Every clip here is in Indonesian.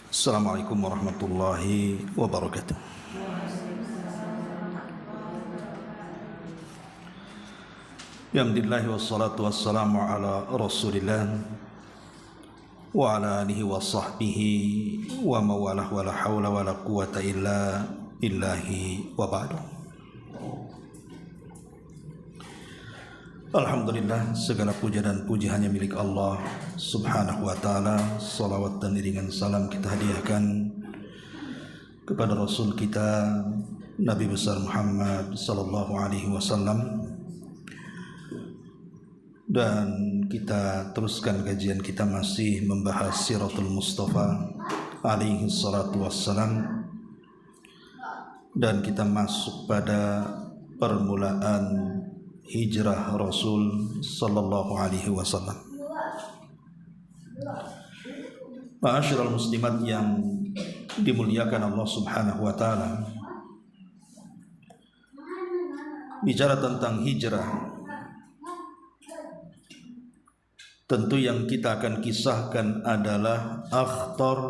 Assalamualaikum warahmatullahi wabarakatuh. Alhamdulillah wassalatu wassalamu ala rasulillah wa ala alihi wa sahbihi wa mawalah wa la hawla wa la quwata illa billahi wa ba'du. Alhamdulillah, segala puja dan puji hanya milik Allah subhanahu wa ta'ala. Salawat dan iringan salam kita hadiahkan kepada Rasul kita Nabi besar Muhammad sallallahu alaihi wasallam. Dan kita teruskan kajian kita masih membahas Siratul Mustafa alaihi salatu wassalam. Dan kita masuk pada permulaan hijrah Rasul sallallahu alaihi wasallam. Ma'asyiral muslimat yang dimuliakan Allah subhanahu wa ta'ala, bicara tentang hijrah, tentu yang kita akan kisahkan adalah akhtar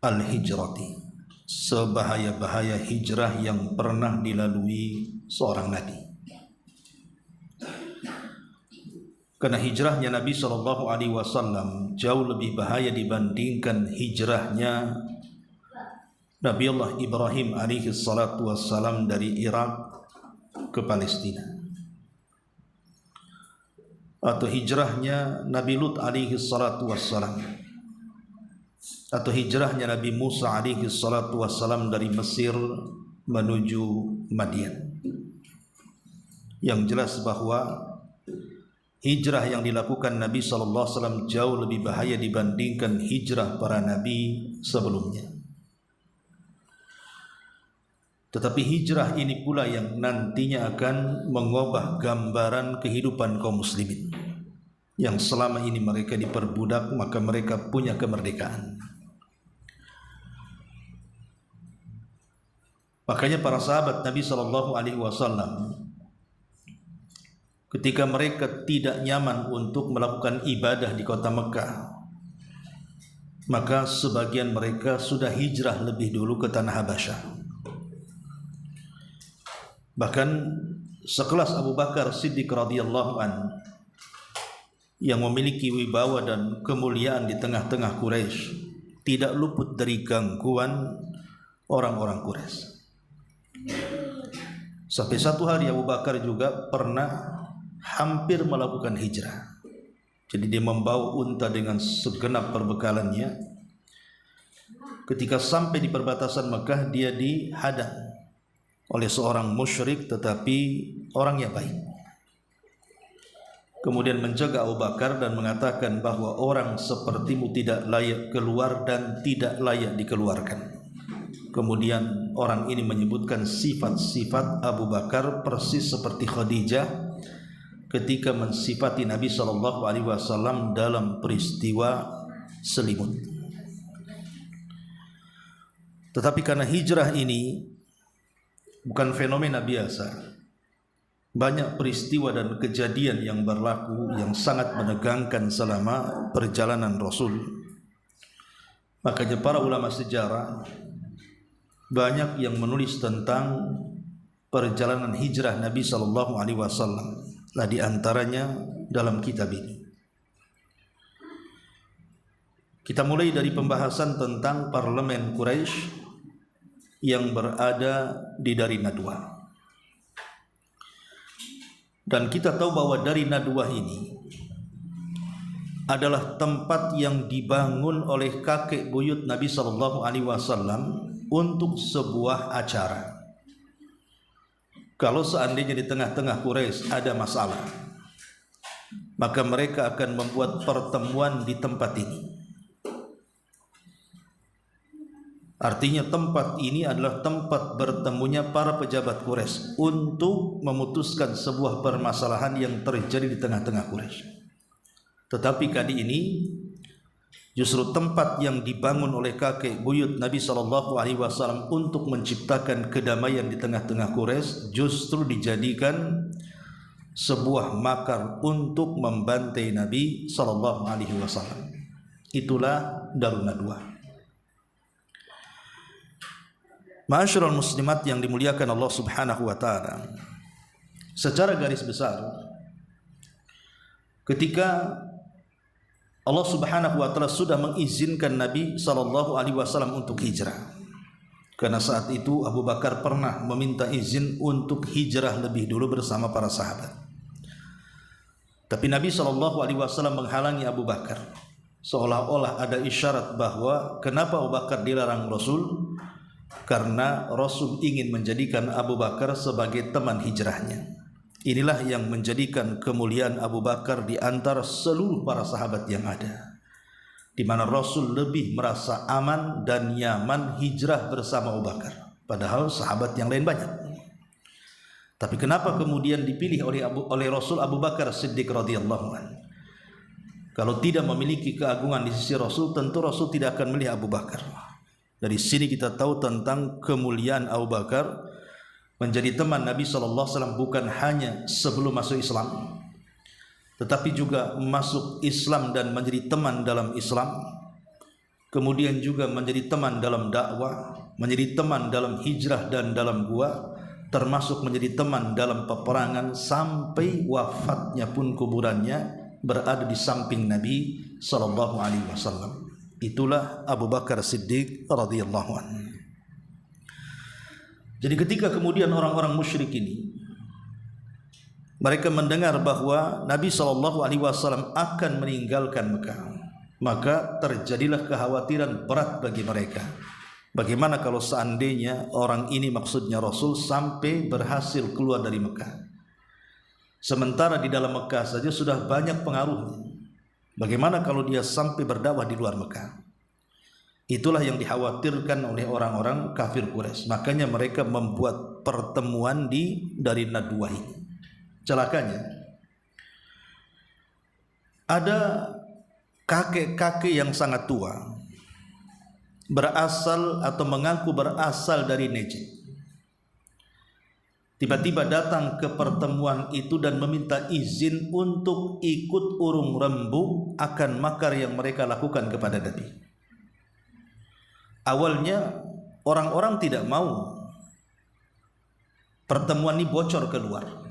al-hijrati, sebahaya-bahaya hijrah yang pernah dilalui seorang nabi. Karena hijrahnya Nabi SAW jauh lebih bahaya dibandingkan hijrahnya Nabi Allah Ibrahim alaihi salatu wassalam dari Irak ke Palestina, atau hijrahnya Nabi Lut alaihi salatu wassalam, atau hijrahnya Nabi Musa alaihi salatu wassalam dari Mesir menuju Madian. Yang jelas bahwa hijrah yang dilakukan Nabi SAW jauh lebih bahaya dibandingkan hijrah para nabi sebelumnya. Tetapi hijrah ini pula yang nantinya akan mengubah gambaran kehidupan kaum muslimin, yang selama ini mereka diperbudak, maka mereka punya kemerdekaan. Makanya para sahabat Nabi SAW, ketika mereka tidak nyaman untuk melakukan ibadah di kota Mekah, maka sebagian mereka sudah hijrah lebih dulu ke tanah Habasyah. Bahkan sekelas Abu Bakar Siddiq radhiyallahu an, yang memiliki wibawa dan kemuliaan di tengah-tengah Quraisy, tidak luput dari gangguan orang-orang Quraisy. Sampai satu hari Abu Bakar juga pernah hampir melakukan hijrah. Jadi dia membawa unta dengan segenap perbekalannya. Ketika sampai di perbatasan Mekah, dia dihadang oleh seorang musyrik tetapi orangnya baik. Kemudian menjaga Abu Bakar dan mengatakan bahwa orang sepertimu tidak layak keluar dan tidak layak dikeluarkan. Kemudian orang ini menyebutkan sifat-sifat Abu Bakar persis seperti Khadijah ketika mensifati Nabi SAW dalam peristiwa selimut. Tetapi karena hijrah ini bukan fenomena biasa, banyak peristiwa dan kejadian yang berlaku yang sangat menegangkan selama perjalanan Rasul. Makanya para ulama sejarah banyak yang menulis tentang perjalanan hijrah Nabi SAW. Nah, di antaranya dalam kitab ini kita mulai dari pembahasan tentang parlemen Quraisy yang berada di Dari Nadwa. Dan kita tahu bahwa Dari Nadwa ini adalah tempat yang dibangun oleh kakek buyut Nabi SAW untuk sebuah acara. Kalau seandainya di tengah-tengah Quraisy ada masalah, maka mereka akan membuat pertemuan di tempat ini. Artinya tempat ini adalah tempat bertemunya para pejabat Quraisy untuk memutuskan sebuah permasalahan yang terjadi di tengah-tengah Quraisy. Tetapi kali ini justru tempat yang dibangun oleh kakek buyut Nabi SAW untuk menciptakan kedamaian di tengah-tengah Quraisy justru dijadikan sebuah makar untuk membantai Nabi SAW. Itulah Darun Nadwa. Ma'asyiral muslimat yang dimuliakan Allah Subhanahu wa taala. Secara garis besar, ketika Allah Subhanahu wa taala sudah mengizinkan Nabi sallallahu alaihi wasallam untuk hijrah. Karena saat itu Abu Bakar pernah meminta izin untuk hijrah lebih dulu bersama para sahabat. Tapi Nabi sallallahu alaihi wasallam menghalangi Abu Bakar. Seolah-olah ada isyarat bahwa kenapa Abu Bakar dilarang Rasul? Karena Rasul ingin menjadikan Abu Bakar sebagai teman hijrahnya. Inilah yang menjadikan kemuliaan Abu Bakar di antara seluruh para sahabat yang ada, di mana Rasul lebih merasa aman dan nyaman hijrah bersama Abu Bakar, padahal sahabat yang lain banyak. Tapi kenapa kemudian dipilih oleh Rasul Abu Bakar Siddiq radhiyallahu anhu? Kalau tidak memiliki keagungan di sisi Rasul, tentu Rasul tidak akan memilih Abu Bakar. Dari sini kita tahu tentang kemuliaan Abu Bakar menjadi teman Nabi SAW, bukan hanya sebelum masuk Islam, tetapi juga masuk Islam dan menjadi teman dalam Islam, kemudian juga menjadi teman dalam dakwah, menjadi teman dalam hijrah dan dalam gua, termasuk menjadi teman dalam peperangan, sampai wafatnya pun kuburannya berada di samping Nabi SAW. Itulah Abu Bakar Siddiq radhiyallahu anhu. Jadi ketika kemudian orang-orang musyrik ini mereka mendengar bahwa Nabi SAW akan meninggalkan Mekah, maka terjadilah kekhawatiran berat bagi mereka. Bagaimana kalau seandainya orang ini, maksudnya Rasul, sampai berhasil keluar dari Mekah, sementara di dalam Mekah saja sudah banyak pengaruhnya. Bagaimana kalau dia sampai berdakwah di luar Mekah? Itulah yang dikhawatirkan oleh orang-orang kafir Quraisy. Makanya mereka membuat pertemuan dari Nadwah ini. Celakanya, ada kakek-kakek yang sangat tua, berasal atau mengaku berasal dari Najd. Tiba-tiba datang ke pertemuan itu dan meminta izin untuk ikut urung rembuk akan makar yang mereka lakukan kepada Nabi. Awalnya orang-orang tidak mau pertemuan ini bocor keluar.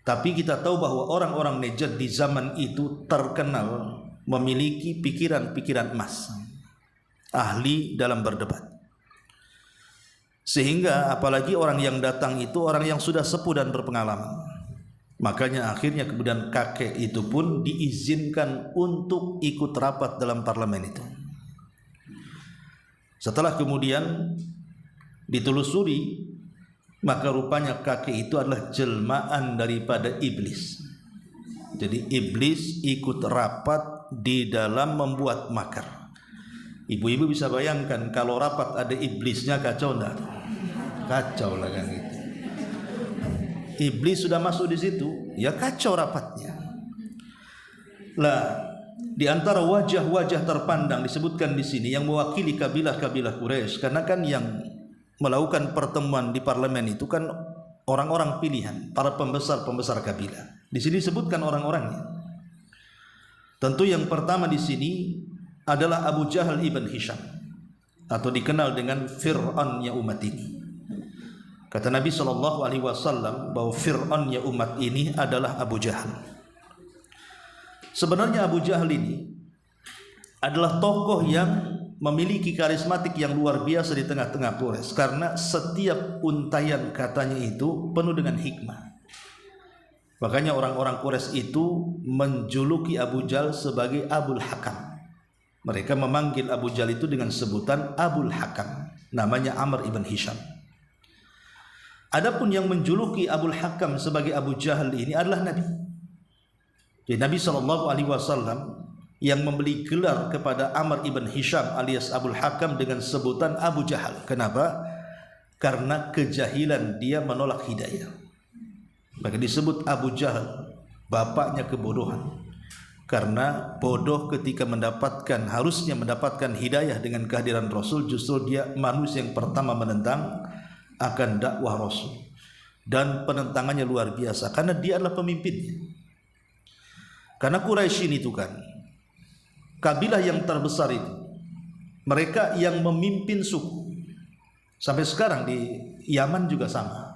Tapi kita tahu bahwa orang-orang Najd di zaman itu terkenal memiliki pikiran-pikiran emas, ahli dalam berdebat. Sehingga apalagi orang yang datang itu orang yang sudah sepuh dan berpengalaman. Makanya akhirnya kemudian kakek itu pun diizinkan untuk ikut rapat dalam parlemen itu. Setelah kemudian ditelusuri, maka rupanya kakek itu adalah jelmaan daripada iblis. Jadi iblis ikut rapat di dalam membuat makar. Ibu-ibu bisa bayangkan kalau rapat ada iblisnya, kacau enggak? Kacau lah kan gitu. Iblis sudah masuk di situ, ya kacau rapatnya. Lah, di antara wajah-wajah terpandang disebutkan di sini yang mewakili kabilah-kabilah Quraisy, karena kan yang melakukan pertemuan di parlemen itu kan orang-orang pilihan, para pembesar-pembesar kabilah. Di sini disebutkan orang-orangnya. Tentu yang pertama di sini adalah Abu Jahal ibn Hisham, atau dikenal dengan Fir'aunnya umat ini. Kata Nabi SAW bahwa Fir'aunnya umat ini adalah Abu Jahal. Sebenarnya Abu Jahal ini adalah tokoh yang memiliki karismatik yang luar biasa di tengah-tengah Quraisy, karena setiap untayan katanya itu penuh dengan hikmah. Makanya orang-orang Quraisy itu menjuluki Abu Jahal sebagai Abul Hakam. Mereka memanggil Abu Jahal itu dengan sebutan Abul Hakam, namanya Amr ibn Hisham. Adapun yang menjuluki Abul Hakam sebagai Abu Jahal ini adalah Nabi. Jadi Nabi SAW yang memberi gelar kepada Amr ibn Hisham alias Abul Hakam dengan sebutan Abu Jahal. Kenapa? Karena kejahilan dia menolak hidayah. Maka disebut Abu Jahal, bapaknya kebodohan. Karena bodoh ketika harusnya mendapatkan hidayah dengan kehadiran Rasul, justru dia manusia yang pertama menentang akan dakwah Rasul. Dan penentangannya luar biasa karena dia adalah pemimpinnya. Karena Quraisy ini itu kan kabilah yang terbesar itu, mereka yang memimpin suku. Sampai sekarang di Yaman juga sama.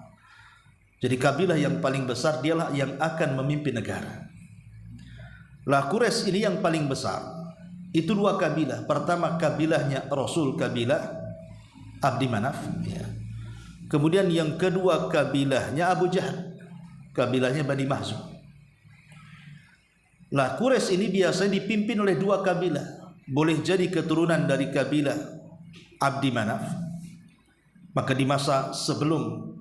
Jadi kabilah yang paling besar dialah yang akan memimpin negara. Lah Quraisy ini yang paling besar. Itu dua kabilah. Pertama kabilahnya Rasul, kabilah Abdi Manaf, ya. Kemudian yang kedua kabilahnya Abu Jahal, kabilahnya Bani Mahzum. Lah Quraisy ini biasanya dipimpin oleh dua kabilah. Boleh jadi keturunan dari kabilah Abdi Manaf. Maka di masa sebelum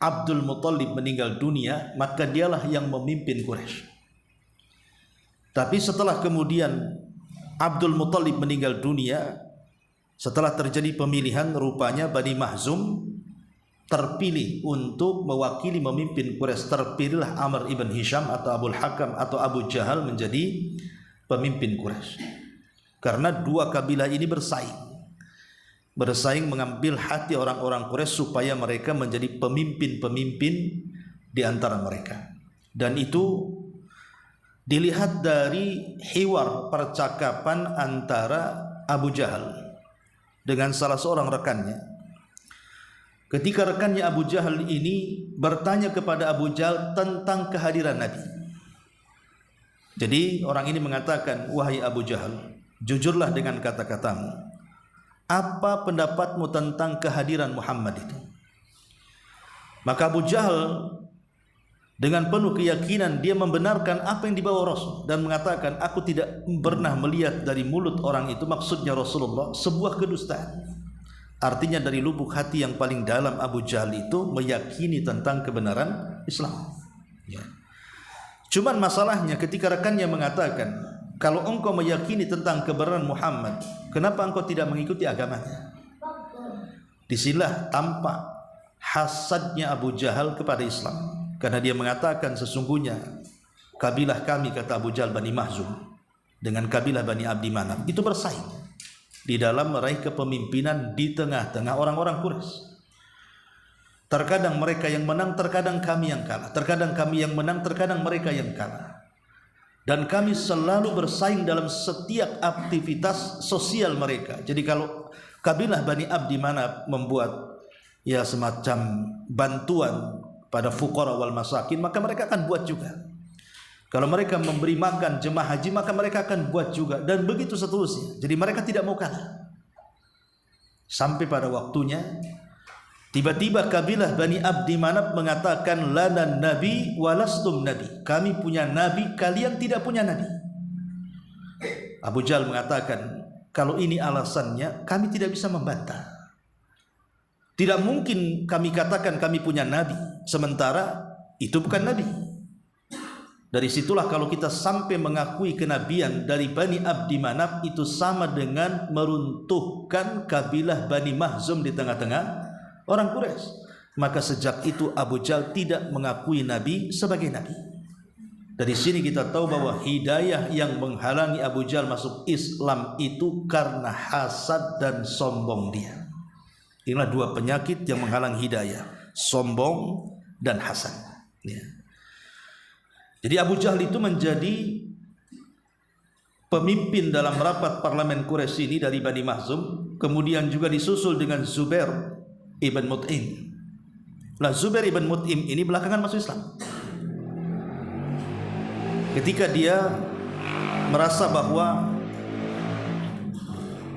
Abdul Muthalib meninggal dunia, maka dialah yang memimpin Quraisy. Tapi setelah kemudian Abdul Muthalib meninggal dunia, setelah terjadi pemilihan, rupanya Bani Mahzum terpilih untuk mewakili memimpin Quraisy. Terpilihlah Amr ibn Hisham atau Abul Hakam atau Abu Jahal menjadi pemimpin Quraisy. Karena dua kabilah ini bersaing mengambil hati orang-orang Quraisy supaya mereka menjadi pemimpin-pemimpin di antara mereka. Dan itu dilihat dari hiwar percakapan antara Abu Jahal dengan salah seorang rekannya. Ketika rekannya Abu Jahal ini bertanya kepada Abu Jahal tentang kehadiran Nabi. Jadi orang ini mengatakan, "Wahai Abu Jahal, jujurlah dengan kata-katamu. Apa pendapatmu tentang kehadiran Muhammad itu?" Maka Abu Jahal dengan penuh keyakinan dia membenarkan apa yang dibawa Rasul dan mengatakan, "Aku tidak pernah melihat dari mulut orang itu," maksudnya Rasulullah, "sebuah kedustaan." Artinya dari lubuk hati yang paling dalam Abu Jahal itu meyakini tentang kebenaran Islam, ya. Cuman masalahnya ketika rekannya mengatakan, "Kalau engkau meyakini tentang kebenaran Muhammad, kenapa engkau tidak mengikuti agamanya?" Disinilah tampak hasadnya Abu Jahal kepada Islam. Karena dia mengatakan sesungguhnya kabilah kami, kata Abu Jahal, Bani Mahzum, dengan kabilah Bani Abdi Manaf itu bersaing di dalam meraih kepemimpinan di tengah-tengah orang-orang Quraisy. Terkadang mereka yang menang, terkadang kami yang kalah. Terkadang kami yang menang, terkadang mereka yang kalah. Dan kami selalu bersaing dalam setiap aktivitas sosial mereka. Jadi kalau kabilah Bani Abdi Manaf membuat ya semacam bantuan pada fuqara wal masakin, maka mereka akan buat juga. Kalau mereka memberi makan jemaah haji, maka mereka akan buat juga, dan begitu seterusnya. Jadi mereka tidak mau kalah. Sampai pada waktunya tiba-tiba kabilah Bani Abdi Manaf mengatakan, "Lana nabi walastum nabi." Kami punya nabi, kalian tidak punya nabi. Abu Jahal mengatakan, "Kalau ini alasannya, kami tidak bisa membantah. Tidak mungkin kami katakan kami punya nabi, sementara itu bukan nabi." Dari situlah kalau kita sampai mengakui kenabian dari Bani Abdi Manaf, itu sama dengan meruntuhkan kabilah Bani Mahzum di tengah-tengah orang Quraisy. Maka sejak itu Abu Jahal tidak mengakui Nabi sebagai Nabi. Dari sini kita tahu bahwa hidayah yang menghalangi Abu Jahal masuk Islam itu karena hasad dan sombong dia. Inilah dua penyakit yang menghalang hidayah, sombong dan hasad, ya. Jadi Abu Jahal itu menjadi pemimpin dalam rapat parlemen Quraisy ini dari Bani Mahzum. Kemudian juga disusul dengan Zubair ibn Mut'im. Nah, Zubair ibn Mut'im ini belakangan masuk Islam. Ketika dia merasa bahwa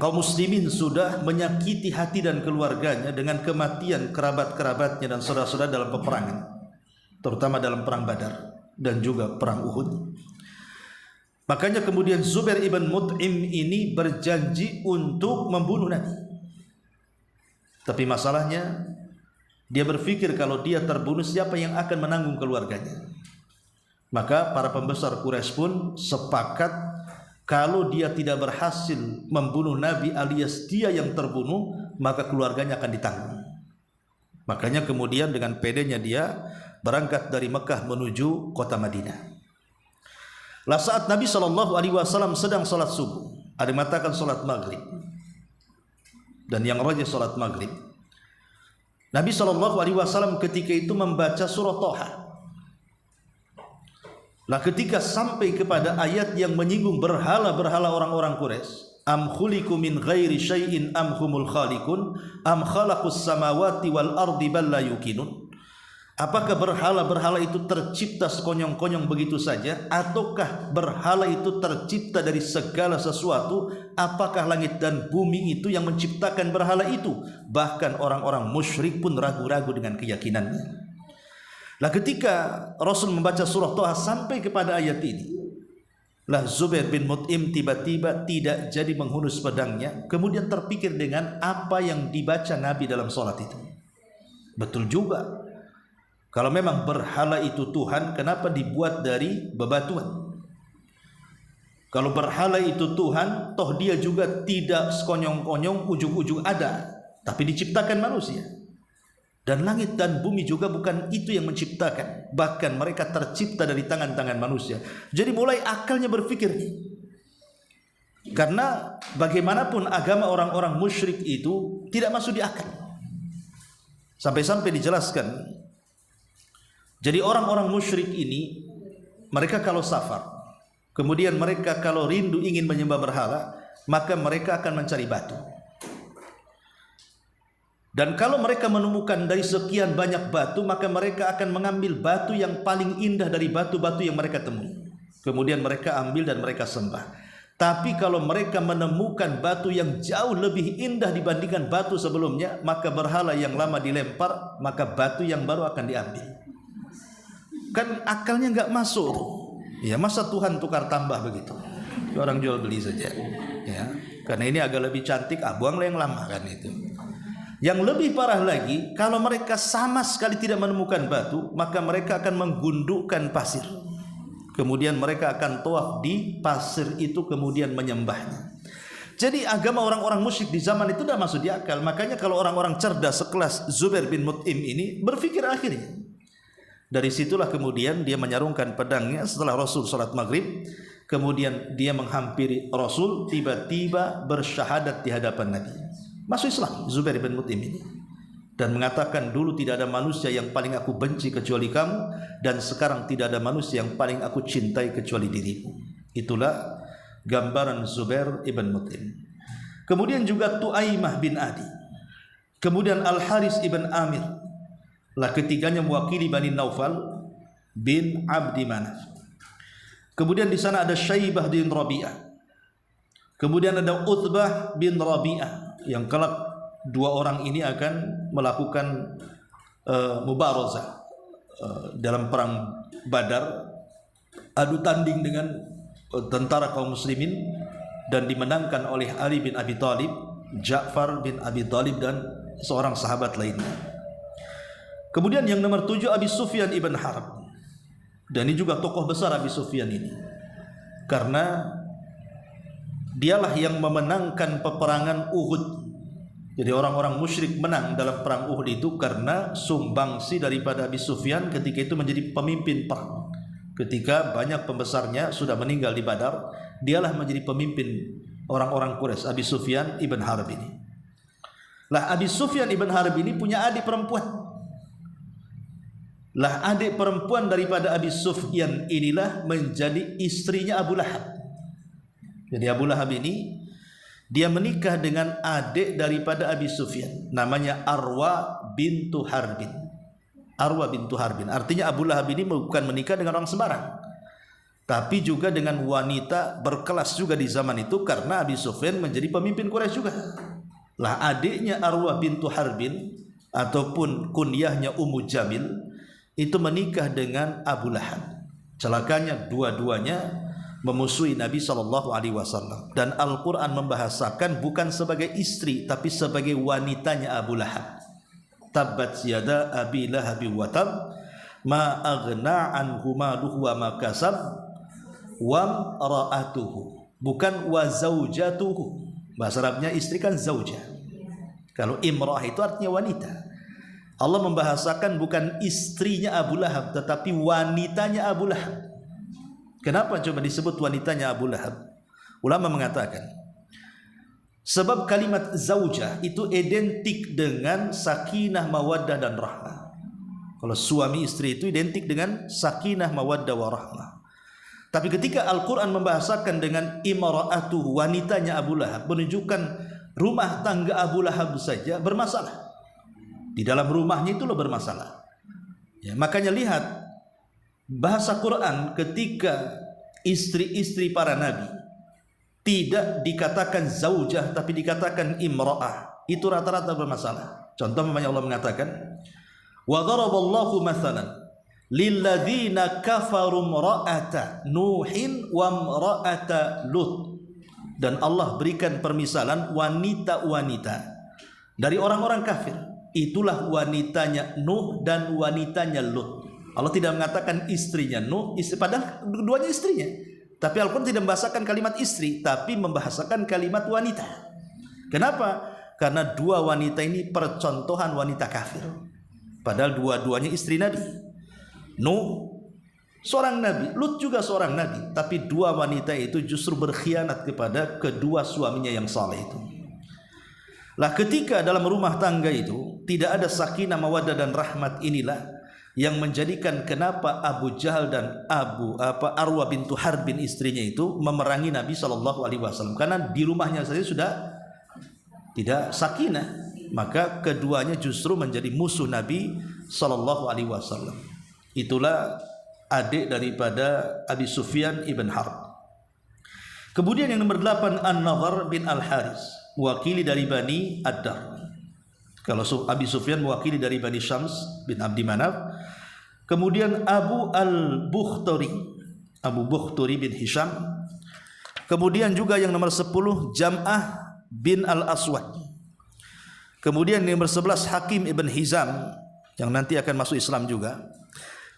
kaum muslimin sudah menyakiti hati dan keluarganya dengan kematian kerabat-kerabatnya dan saudara-saudara dalam peperangan, terutama dalam perang Badar dan juga perang Uhud. Makanya kemudian Zubair ibn Mut'im ini berjanji untuk membunuh Nabi. Tapi masalahnya dia berpikir kalau dia terbunuh, siapa yang akan menanggung keluarganya? Maka para pembesar Quraisy pun sepakat kalau dia tidak berhasil membunuh Nabi alias dia yang terbunuh, maka keluarganya akan ditanggung. Makanya kemudian dengan pedenya dia berangkat dari Mekah menuju kota Madinah. Lah saat Nabi SAW sedang sholat subuh, ada yang mengatakan sholat maghrib, dan yang rajih sholat maghrib, Nabi SAW ketika itu membaca surah Thaha. Lah ketika sampai kepada ayat yang menyinggung berhala-berhala orang-orang Quraisy, am khuliqu min ghairi syai'in am humul khaliqun am khalaqus samawati wal ardi bal la yuqinun. Apakah berhala-berhala itu tercipta sekonyong-konyong begitu saja, ataukah berhala itu tercipta dari segala sesuatu? Apakah langit dan bumi itu yang menciptakan berhala itu? Bahkan orang-orang musyrik pun ragu-ragu dengan keyakinannya. Lah ketika Rasul membaca surah Thaha sampai kepada ayat ini, lah Zubair bin Mut'im tiba-tiba tidak jadi menghunus pedangnya, kemudian terpikir dengan apa yang dibaca Nabi dalam sholat itu. Betul juga. Kalau memang berhala itu Tuhan, kenapa dibuat dari bebatuan? Kalau berhala itu Tuhan, toh dia juga tidak sekonyong-konyong ujung-ujung ada, tapi diciptakan manusia. Dan langit dan bumi juga bukan itu yang menciptakan, bahkan mereka tercipta dari tangan-tangan manusia. Jadi mulai akalnya berpikir nih. Karena bagaimanapun agama orang-orang musyrik itu tidak masuk di akal. Sampai-sampai dijelaskan, jadi orang-orang musyrik ini, mereka kalau safar, kemudian mereka kalau rindu ingin menyembah berhala, maka mereka akan mencari batu. Dan kalau mereka menemukan dari sekian banyak batu, maka mereka akan mengambil batu yang paling indah dari batu-batu yang mereka temui. Kemudian mereka ambil dan mereka sembah. Tapi kalau mereka menemukan batu yang jauh lebih indah dibandingkan batu sebelumnya, maka berhala yang lama dilempar, maka batu yang baru akan diambil. Kan akalnya nggak masuk. Ya masa Tuhan tukar tambah begitu? Orang jual beli saja. Ya, karena ini agak lebih cantik, buanglah yang lama kan itu. Yang lebih parah lagi, kalau mereka sama sekali tidak menemukan batu, maka mereka akan menggundukkan pasir. Kemudian mereka akan tawaf di pasir itu, kemudian menyembahnya. Jadi agama orang-orang musyrik di zaman itu sudah masuk di akal. Makanya kalau orang-orang cerdas sekelas Zubair bin Mut'im ini berpikir akhirnya. Dari situlah kemudian dia menyarungkan pedangnya setelah Rasul salat maghrib. Kemudian dia menghampiri Rasul, tiba-tiba bersyahadat di hadapan Nabi. Masuk Islam Zubair bin Mut'im ini. Dan mengatakan, dulu tidak ada manusia yang paling aku benci kecuali kamu, dan sekarang tidak ada manusia yang paling aku cintai kecuali dirimu. Itulah gambaran Zubair ibn Mut'im. Kemudian juga Tu'aimah bin Adi. Kemudian Al-Haris ibn Amir. Lah ketiganya mewakili Bani Naufal bin Abdi Manaf. Kemudian di sana ada Syaibah bin Rabi'ah. Kemudian ada Utbah bin Rabi'ah, yang kelak dua orang ini akan melakukan mubarazah dalam perang Badar, adu tanding dengan tentara kaum muslimin, dan dimenangkan oleh Ali bin Abi Thalib, Ja'far bin Abi Thalib, dan seorang sahabat lainnya. Kemudian yang nomor 7 Abi Sufyan ibn Harb. Dan ini juga tokoh besar Abi Sufyan ini, karena dialah yang memenangkan peperangan Uhud. Jadi orang-orang musyrik menang dalam perang Uhud itu karena sumbangsi daripada Abi Sufyan ketika itu menjadi pemimpin perang. Ketika banyak pembesarnya sudah meninggal di Badar, dialah menjadi pemimpin orang-orang Quraisy, Abi Sufyan ibn Harb ini. Lah Abi Sufyan ibn Harb ini punya adik perempuan. Lah adik perempuan daripada Abi Sufyan inilah menjadi istrinya Abu Lahab. Jadi Abu Lahab ini dia menikah dengan adik daripada Abi Sufyan, namanya Arwa bintu Harbin. Arwa bintu Harbin. Artinya Abu Lahab ini bukan menikah dengan orang sembarang, tapi juga dengan wanita berkelas juga di zaman itu, karena Abi Sufyan menjadi pemimpin Quraisy juga. Lah adiknya Arwa bintu Harbin ataupun kunyahnya Ummu Jamil itu menikah dengan Abu Lahab. Celakanya dua-duanya memusuhi Nabi SAW, dan Al-Quran membahasakan bukan sebagai istri tapi sebagai wanitanya Abu Lahab. Tabbat yada abi lahabi wa tab ma aghna anhu maluhu wa ma kasab wa ra'atuhu, bukan wa zaujatuhu. Bahasa Arabnya istri kan zauja. Kalau imrah itu artinya wanita. Allah membahasakan bukan istrinya Abu Lahab tetapi wanitanya Abu Lahab. Kenapa coba disebut wanitanya Abu Lahab? Ulama mengatakan sebab kalimat zaujah itu identik dengan sakinah, mawaddah, dan rahmah. Kalau suami istri itu identik dengan sakinah, mawaddah, warahmah. Tapi ketika Al-Quran membahasakan dengan imra'atuhu, wanitanya Abu Lahab, menunjukkan rumah tangga Abu Lahab saja bermasalah. Di dalam rumahnya itu bermasalah. Ya, makanya lihat bahasa Quran ketika istri-istri para nabi tidak dikatakan zaujah tapi dikatakan imra'ah, itu rata-rata bermasalah. Contoh Allah mengatakan, wa daraballahu mathalan lilladzina kafaru imra'ata Nuhin wa imra'ata Lut. Dan Allah berikan permisalan wanita-wanita dari orang-orang kafir. Itulah wanitanya Nuh dan wanitanya Lut. Allah tidak mengatakan istrinya Nuh, padahal keduanya istrinya. Tapi Al-Quran tidak membahasakan kalimat istri, tapi membahasakan kalimat wanita. Kenapa? Karena dua wanita ini percontohan wanita kafir. Padahal dua-duanya istri Nabi. Nuh seorang nabi, Lut juga seorang nabi, tapi dua wanita itu justru berkhianat kepada kedua suaminya yang saleh itu. Lah ketika dalam rumah tangga itu tidak ada sakinah, mawaddah dan rahmat, inilah yang menjadikan kenapa Abu Jahal dan Arwah bintu Harbin istrinya itu memerangi Nabi SAW, karena di rumahnya saja sudah tidak sakinah, maka keduanya justru menjadi musuh Nabi SAW. Itulah adik daripada Abi Sufyan ibn Harb. Kemudian yang nomor 8, An-Nadhr bin Al-Haris, mewakili dari Bani Ad-Dar. Kalau Abi Sufyan mewakili dari Bani Syams bin Abdi Manaf. Kemudian Abu Bukhturi bin Hisham. Kemudian juga yang nomor 10, Jam'ah bin Al-Aswad. Kemudian yang nomor 11, Hakim ibn Hizam, yang nanti akan masuk Islam juga.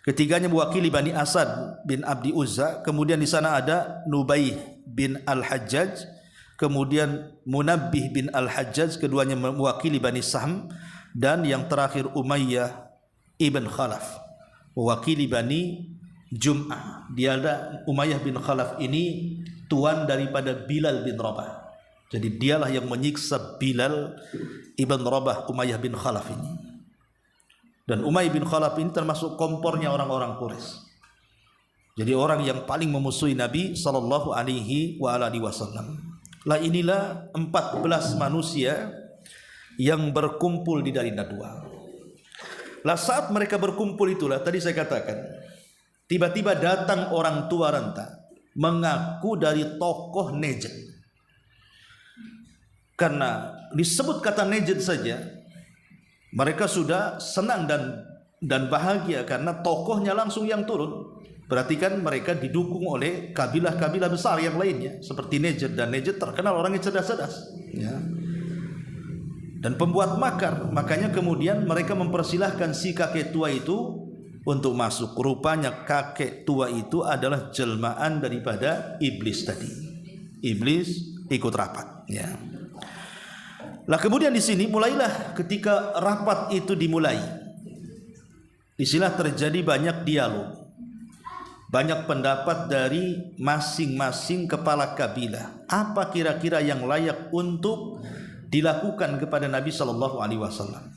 Ketiganya mewakili Bani Asad bin Abdi Uzza. Kemudian di sana ada Nubaih bin Al-Hajjaj, kemudian Munabbih bin Al-Hajjaj, keduanya mewakili Bani Sahm, dan yang terakhir Umayyah ibn Khalaf mewakili Bani Jum'ah. Dia ada Umayyah bin Khalaf ini tuan daripada Bilal bin Rabah. Jadi dialah yang menyiksa Bilal ibn Rabah, Umayyah bin Khalaf ini. Dan Umayyah bin Khalaf ini termasuk kompornya orang-orang Quraisy. Jadi orang yang paling memusuhi Nabi sallallahu alaihi wasallam. Lah inilah 14 manusia yang berkumpul di dari Nadwa. Lah saat mereka berkumpul itulah tadi saya katakan, tiba-tiba datang orang tua renta mengaku dari tokoh Najd. Karena disebut kata Najd saja mereka sudah senang dan bahagia karena tokohnya langsung yang turun. Berarti kan mereka didukung oleh kabilah-kabilah besar yang lainnya seperti Najd, dan Najd terkenal orangnya cerdas-cerdas, ya. Dan pembuat makar. Makanya kemudian mereka mempersilahkan si kakek tua itu untuk masuk. Rupanya kakek tua itu adalah jelmaan daripada iblis tadi. Iblis ikut rapat, ya. Lah kemudian di sini mulailah ketika rapat itu dimulai. Disinilah terjadi banyak dialog, banyak pendapat dari masing-masing kepala kabilah. Apa kira-kira yang layak untuk dilakukan kepada Nabi Shallallahu Alaihi Wasallam?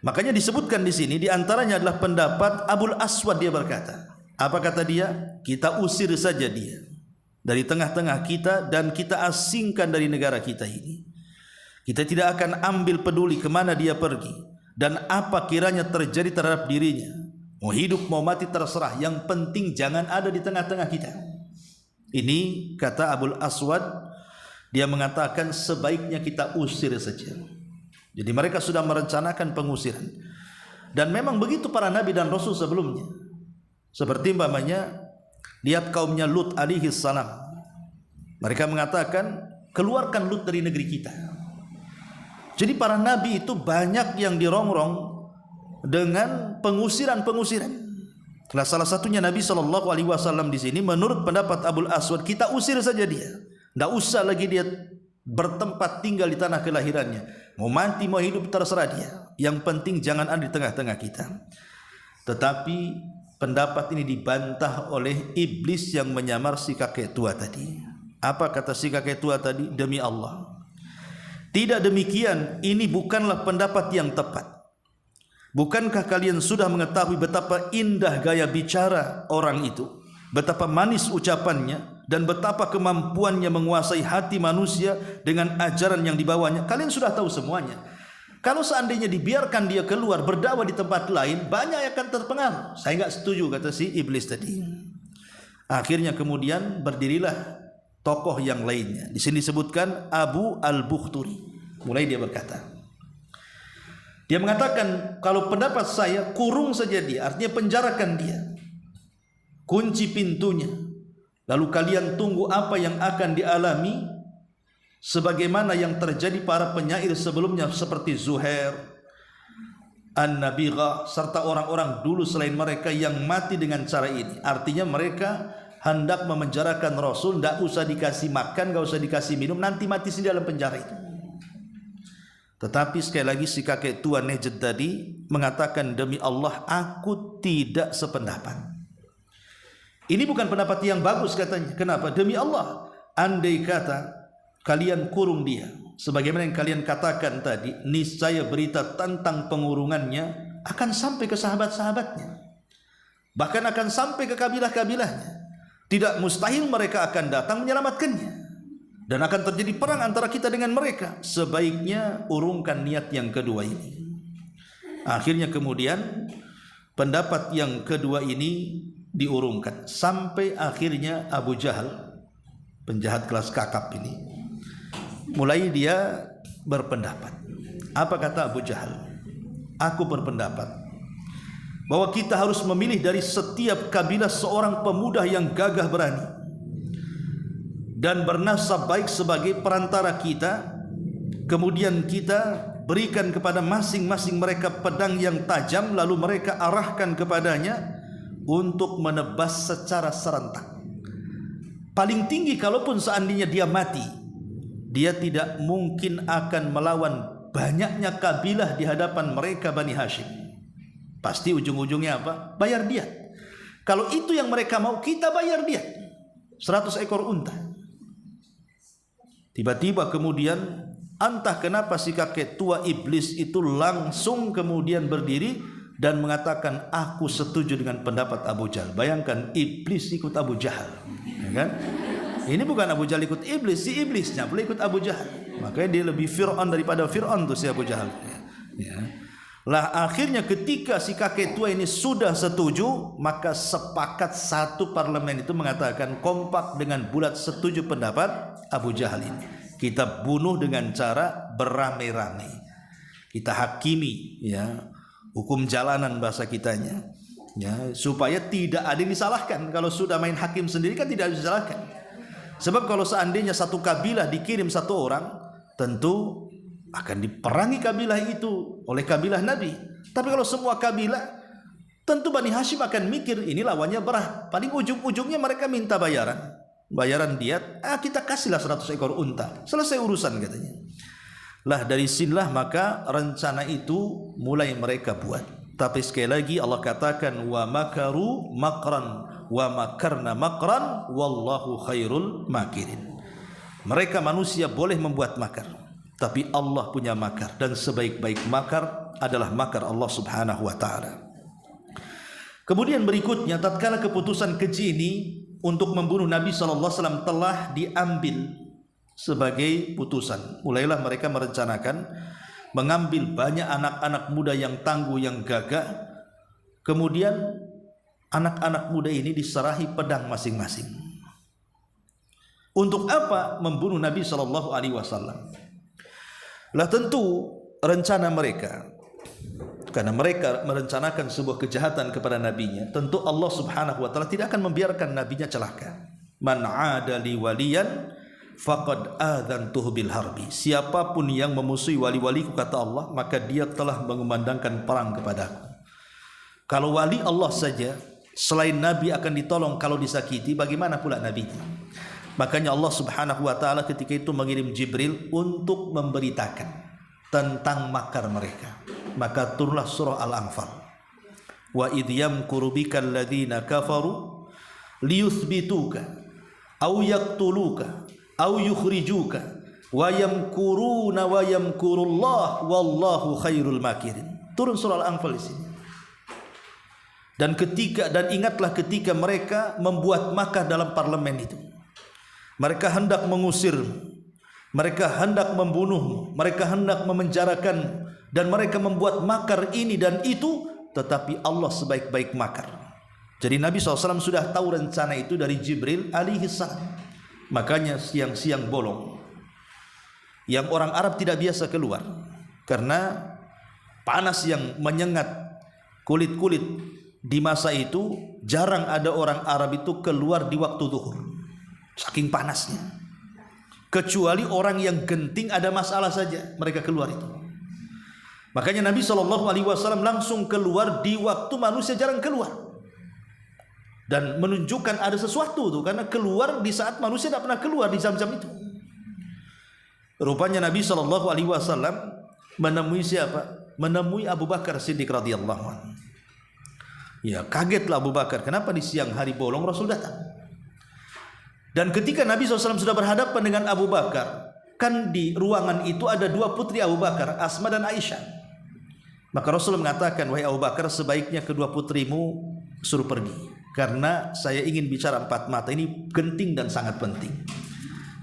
Makanya disebutkan di sini diantaranya adalah pendapat Abul Aswad. Dia berkata, apa kata dia? Kita usir saja dia dari tengah-tengah kita dan kita asingkan dari negara kita ini. Kita tidak akan ambil peduli kemana dia pergi dan apa kiranya terjadi terhadap dirinya. Mau hidup mau mati terserah, yang penting jangan ada di tengah-tengah kita. Ini kata Abul Aswad. Dia mengatakan sebaiknya kita usir saja. Jadi mereka sudah merencanakan pengusiran. Dan memang begitu para nabi dan rasul sebelumnya. Seperti umpamanya lihat kaumnya Lut alaihi salam. Mereka mengatakan keluarkan Lut dari negeri kita. Jadi para nabi itu banyak yang dirongrong dengan pengusiran-pengusiran. Nah, salah satunya Nabi Shallallahu Alaihi Wasallam di sini menurut pendapat Abul Aswad kita usir saja dia. Tidak usah lagi dia bertempat tinggal di tanah kelahirannya. Mau mati mau hidup terserah dia. Yang penting jangan ada di tengah-tengah kita. Tetapi pendapat ini dibantah oleh iblis yang menyamar si kakek tua tadi. Apa kata si kakek tua tadi? Demi Allah, tidak demikian, ini bukanlah pendapat yang tepat. Bukankah kalian sudah mengetahui betapa indah gaya bicara orang itu? betapa manis ucapannya, dan betapa kemampuannya menguasai hati manusia dengan ajaran yang dibawanya. Kalian sudah tahu semuanya. Kalau seandainya dibiarkan dia keluar berdakwah di tempat lain, banyak yang akan terpengaruh. Saya enggak setuju, kata si iblis tadi. Akhirnya kemudian berdirilah tokoh yang lainnya. Di sini disebutkan Abu Al-Bukhturi. Mulai dia berkata, dia mengatakan, kalau pendapat saya, kurung saja dia, artinya penjarakan dia, kunci pintunya, lalu kalian tunggu apa yang akan dialami sebagaimana yang terjadi para penyair sebelumnya seperti Zuhair, An-Nabigha, serta orang-orang dulu selain mereka yang mati dengan cara ini. Artinya mereka hendak memenjarakan Rasul, tidak usah dikasih makan, tidak usah dikasih minum, nanti mati sendiri dalam penjara itu. Tetapi sekali lagi si kakek tua Najd tadi mengatakan, demi Allah aku tidak sependapat. Ini bukan pendapat yang bagus katanya. Kenapa? Demi Allah, andai kata kalian kurung dia sebagaimana yang kalian katakan tadi, niscaya berita tentang pengurungannya akan sampai ke sahabat-sahabatnya, bahkan akan sampai ke kabilah-kabilahnya. Tidak mustahil mereka akan datang menyelamatkannya, dan akan terjadi perang antara kita dengan mereka. Sebaiknya urungkan niat yang kedua ini. Akhirnya kemudian pendapat yang kedua ini diurungkan, sampai akhirnya Abu Jahal, penjahat kelas kakap ini, mulai dia berpendapat. Apa kata Abu Jahal? Aku berpendapat bahwa kita harus memilih dari setiap kabilah seorang pemuda yang gagah berani dan bernasab baik sebagai perantara kita. Kemudian kita berikan kepada masing-masing mereka pedang yang tajam, lalu mereka arahkan kepadanya untuk menebas secara serentak. Paling tinggi, kalaupun seandainya dia mati, dia tidak mungkin akan melawan banyaknya kabilah di hadapan mereka Bani Hashim. Pasti ujung-ujungnya apa? Bayar diat. Kalau itu yang mereka mau, kita bayar diat 100 ekor unta. Tiba-tiba kemudian entah kenapa si kakek tua iblis itu langsung kemudian berdiri dan mengatakan, aku setuju dengan pendapat Abu Jahal. Bayangkan, iblis ikut Abu Jahal, ya kan? Ini bukan Abu Jahal ikut iblis, si iblisnya boleh ikut Abu Jahal. Makanya dia lebih Fir'aun daripada Fir'aun tuh si Abu Jahal, ya. Lah akhirnya ketika si kakek tua ini sudah setuju, maka sepakat satu parlemen itu mengatakan kompak dengan bulat setuju pendapat Abu Jahal ini. Kita bunuh dengan cara beramai-ramai. Kita hakimi, ya, hukum jalanan bahasa kitanya, ya, supaya tidak ada yang disalahkan. Kalau sudah main hakim sendiri kan tidak ada yang disalahkan. Sebab kalau seandainya satu kabilah dikirim satu orang, tentu akan diperangi kabilah itu oleh kabilah Nabi. Tapi kalau semua kabilah, tentu Bani Hashim akan mikir ini lawannya berat. Paling ujung-ujungnya mereka minta bayaran diat. Kita kasihlah 100 ekor unta, selesai urusan katanya. Lah dari sinilah maka rencana itu mulai mereka buat. Tapi sekali lagi Allah katakan, wa makaru makran wa makarna makran wallahu khairul makirin. Mereka manusia boleh membuat makar, tapi Allah punya makar, dan sebaik-baik makar adalah makar Allah Subhanahu wa taala. Kemudian berikutnya, tatkala keputusan keji ini untuk membunuh Nabi sallallahu alaihi wasallam telah diambil sebagai putusan, mulailah mereka merencanakan mengambil banyak anak-anak muda yang tangguh, yang gagah. Kemudian anak-anak muda ini diserahi pedang masing-masing. Untuk apa? Membunuh Nabi sallallahu alaihi wasallam. Lah tentu rencana mereka, karena mereka merencanakan sebuah kejahatan kepada nabinya, tentu Allah Subhanahu wa taala tidak akan membiarkan nabinya celaka. Man 'ada li waliyan faqad adzantuhu bil harbi. Siapapun yang memusuhi wali-waliku, kata Allah, maka dia telah mengumandangkan perang kepadaku. Kalau wali Allah saja selain nabi akan ditolong kalau disakiti, bagaimana pula nabinya? Makanya Allah Subhanahu wa taala ketika itu mengirim Jibril untuk memberitakan tentang makar mereka. Maka turunlah surah Al-Anfal. Wa idh yamkuru bikal ladzina kafaru liyuthbituka aw yaqtuluka aw yukhrijuka wa yamkuruna wa yamkurullah wallahu khairul makirin. Turun surah Al-Anfal di sini. Dan ingatlah ketika mereka membuat makar dalam parlemen itu. Mereka hendak mengusir, mereka hendak membunuh, mereka hendak memenjarakan, dan mereka membuat makar ini dan itu, tetapi Allah sebaik-baik makar. Jadi Nabi SAW sudah tahu rencana itu dari Jibril alaihi salam. Makanya siang-siang bolong yang orang Arab tidak biasa keluar, karena panas yang menyengat kulit-kulit di masa itu. Jarang ada orang Arab itu keluar di waktu zuhur, saking panasnya. Kecuali orang yang genting ada masalah saja mereka keluar itu. Makanya Nabi SAW langsung keluar di waktu manusia jarang keluar, dan menunjukkan ada sesuatu tuh, karena keluar di saat manusia tidak pernah keluar di jam-jam itu. Rupanya Nabi SAW menemui siapa? Menemui Abu Bakar Siddiq radhiyallahu anhu. Ya, kagetlah Abu Bakar, kenapa di siang hari bolong Rasul datang? Dan ketika Nabi SAW sudah berhadapan dengan Abu Bakar, kan di ruangan itu ada dua putri Abu Bakar, Asma dan Aisyah. Maka Rasul mengatakan, wahai Abu Bakar, sebaiknya kedua putrimu suruh pergi, karena saya ingin bicara empat mata, ini genting dan sangat penting.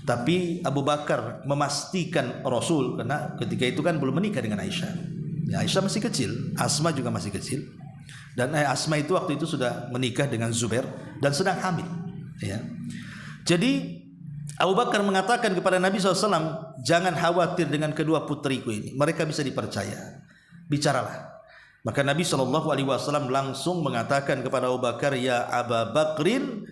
Tapi Abu Bakar memastikan Rasul, karena ketika itu kan belum menikah dengan Aisyah. Ya, Aisyah masih kecil, Asma juga masih kecil. Dan Asma itu waktu itu sudah menikah dengan Zubair dan sedang hamil. Ya. Jadi Abu Bakar mengatakan kepada Nabi SAW, jangan khawatir dengan kedua putriku ini, mereka bisa dipercaya, bicaralah. Maka Nabi SAW langsung mengatakan kepada Abu Bakar, ya Aba Bakrin,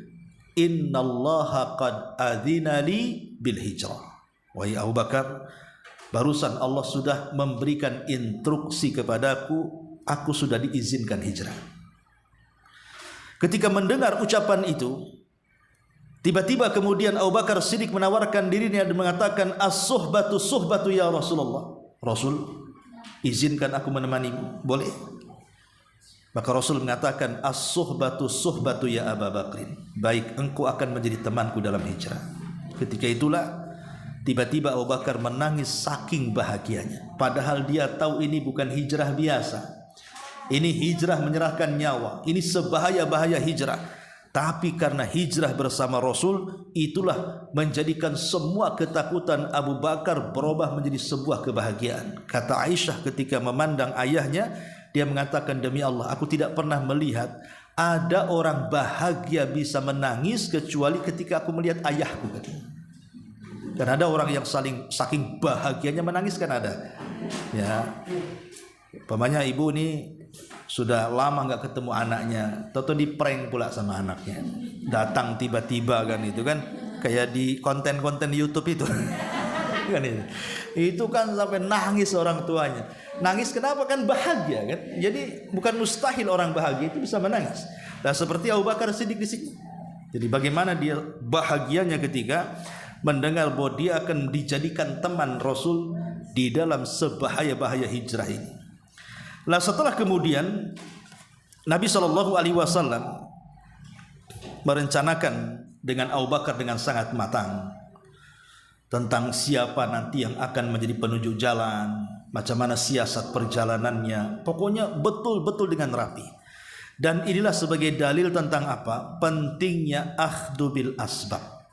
innallaha qad adzina li bil hijrah. Wahai Abu Bakar, barusan Allah sudah memberikan instruksi kepadaku, aku sudah diizinkan hijrah. Ketika mendengar ucapan itu, tiba-tiba kemudian Abu Bakar Siddiq menawarkan dirinya dan mengatakan, as-suhbatu suhbatu ya Rasulullah. Rasul, izinkan aku menemanimu, boleh? Maka Rasul mengatakan, as-suhbatu suhbatu ya Aba Bakrin. Baik, engkau akan menjadi temanku dalam hijrah. Ketika itulah tiba-tiba Abu Bakar menangis saking bahagianya. Padahal dia tahu ini bukan hijrah biasa. Ini hijrah menyerahkan nyawa. Ini sebahaya-bahaya hijrah. Tapi karena hijrah bersama Rasul, itulah menjadikan semua ketakutan Abu Bakar berubah menjadi sebuah kebahagiaan. Kata Aisyah ketika memandang ayahnya, dia mengatakan, demi Allah, aku tidak pernah melihat ada orang bahagia bisa menangis kecuali ketika aku melihat ayahku. Dan ada orang yang saking bahagianya menangis, kan ada. Ya, umpamanya ibu ini sudah lama nggak ketemu anaknya, tahu-tahu di prank pula sama anaknya, datang tiba-tiba kan, itu kan kayak di konten-konten YouTube itu kan, itu kan sampai nangis orang tuanya. Nangis kenapa? Kan bahagia kan. Jadi bukan mustahil orang bahagia itu bisa menangis. Nah, seperti Abu Bakar Siddiq di sini. Jadi bagaimana dia bahagianya ketika mendengar bahwa dia akan dijadikan teman Rasul di dalam sebahaya-bahaya hijrah ini. Nah, setelah kemudian Nabi SAW merencanakan dengan Abu Bakar dengan sangat matang tentang siapa nanti yang akan menjadi penunjuk jalan, macam mana siasat perjalanannya, pokoknya betul-betul dengan rapi. Dan inilah sebagai dalil tentang apa? Pentingnya akhdhu bil asbab.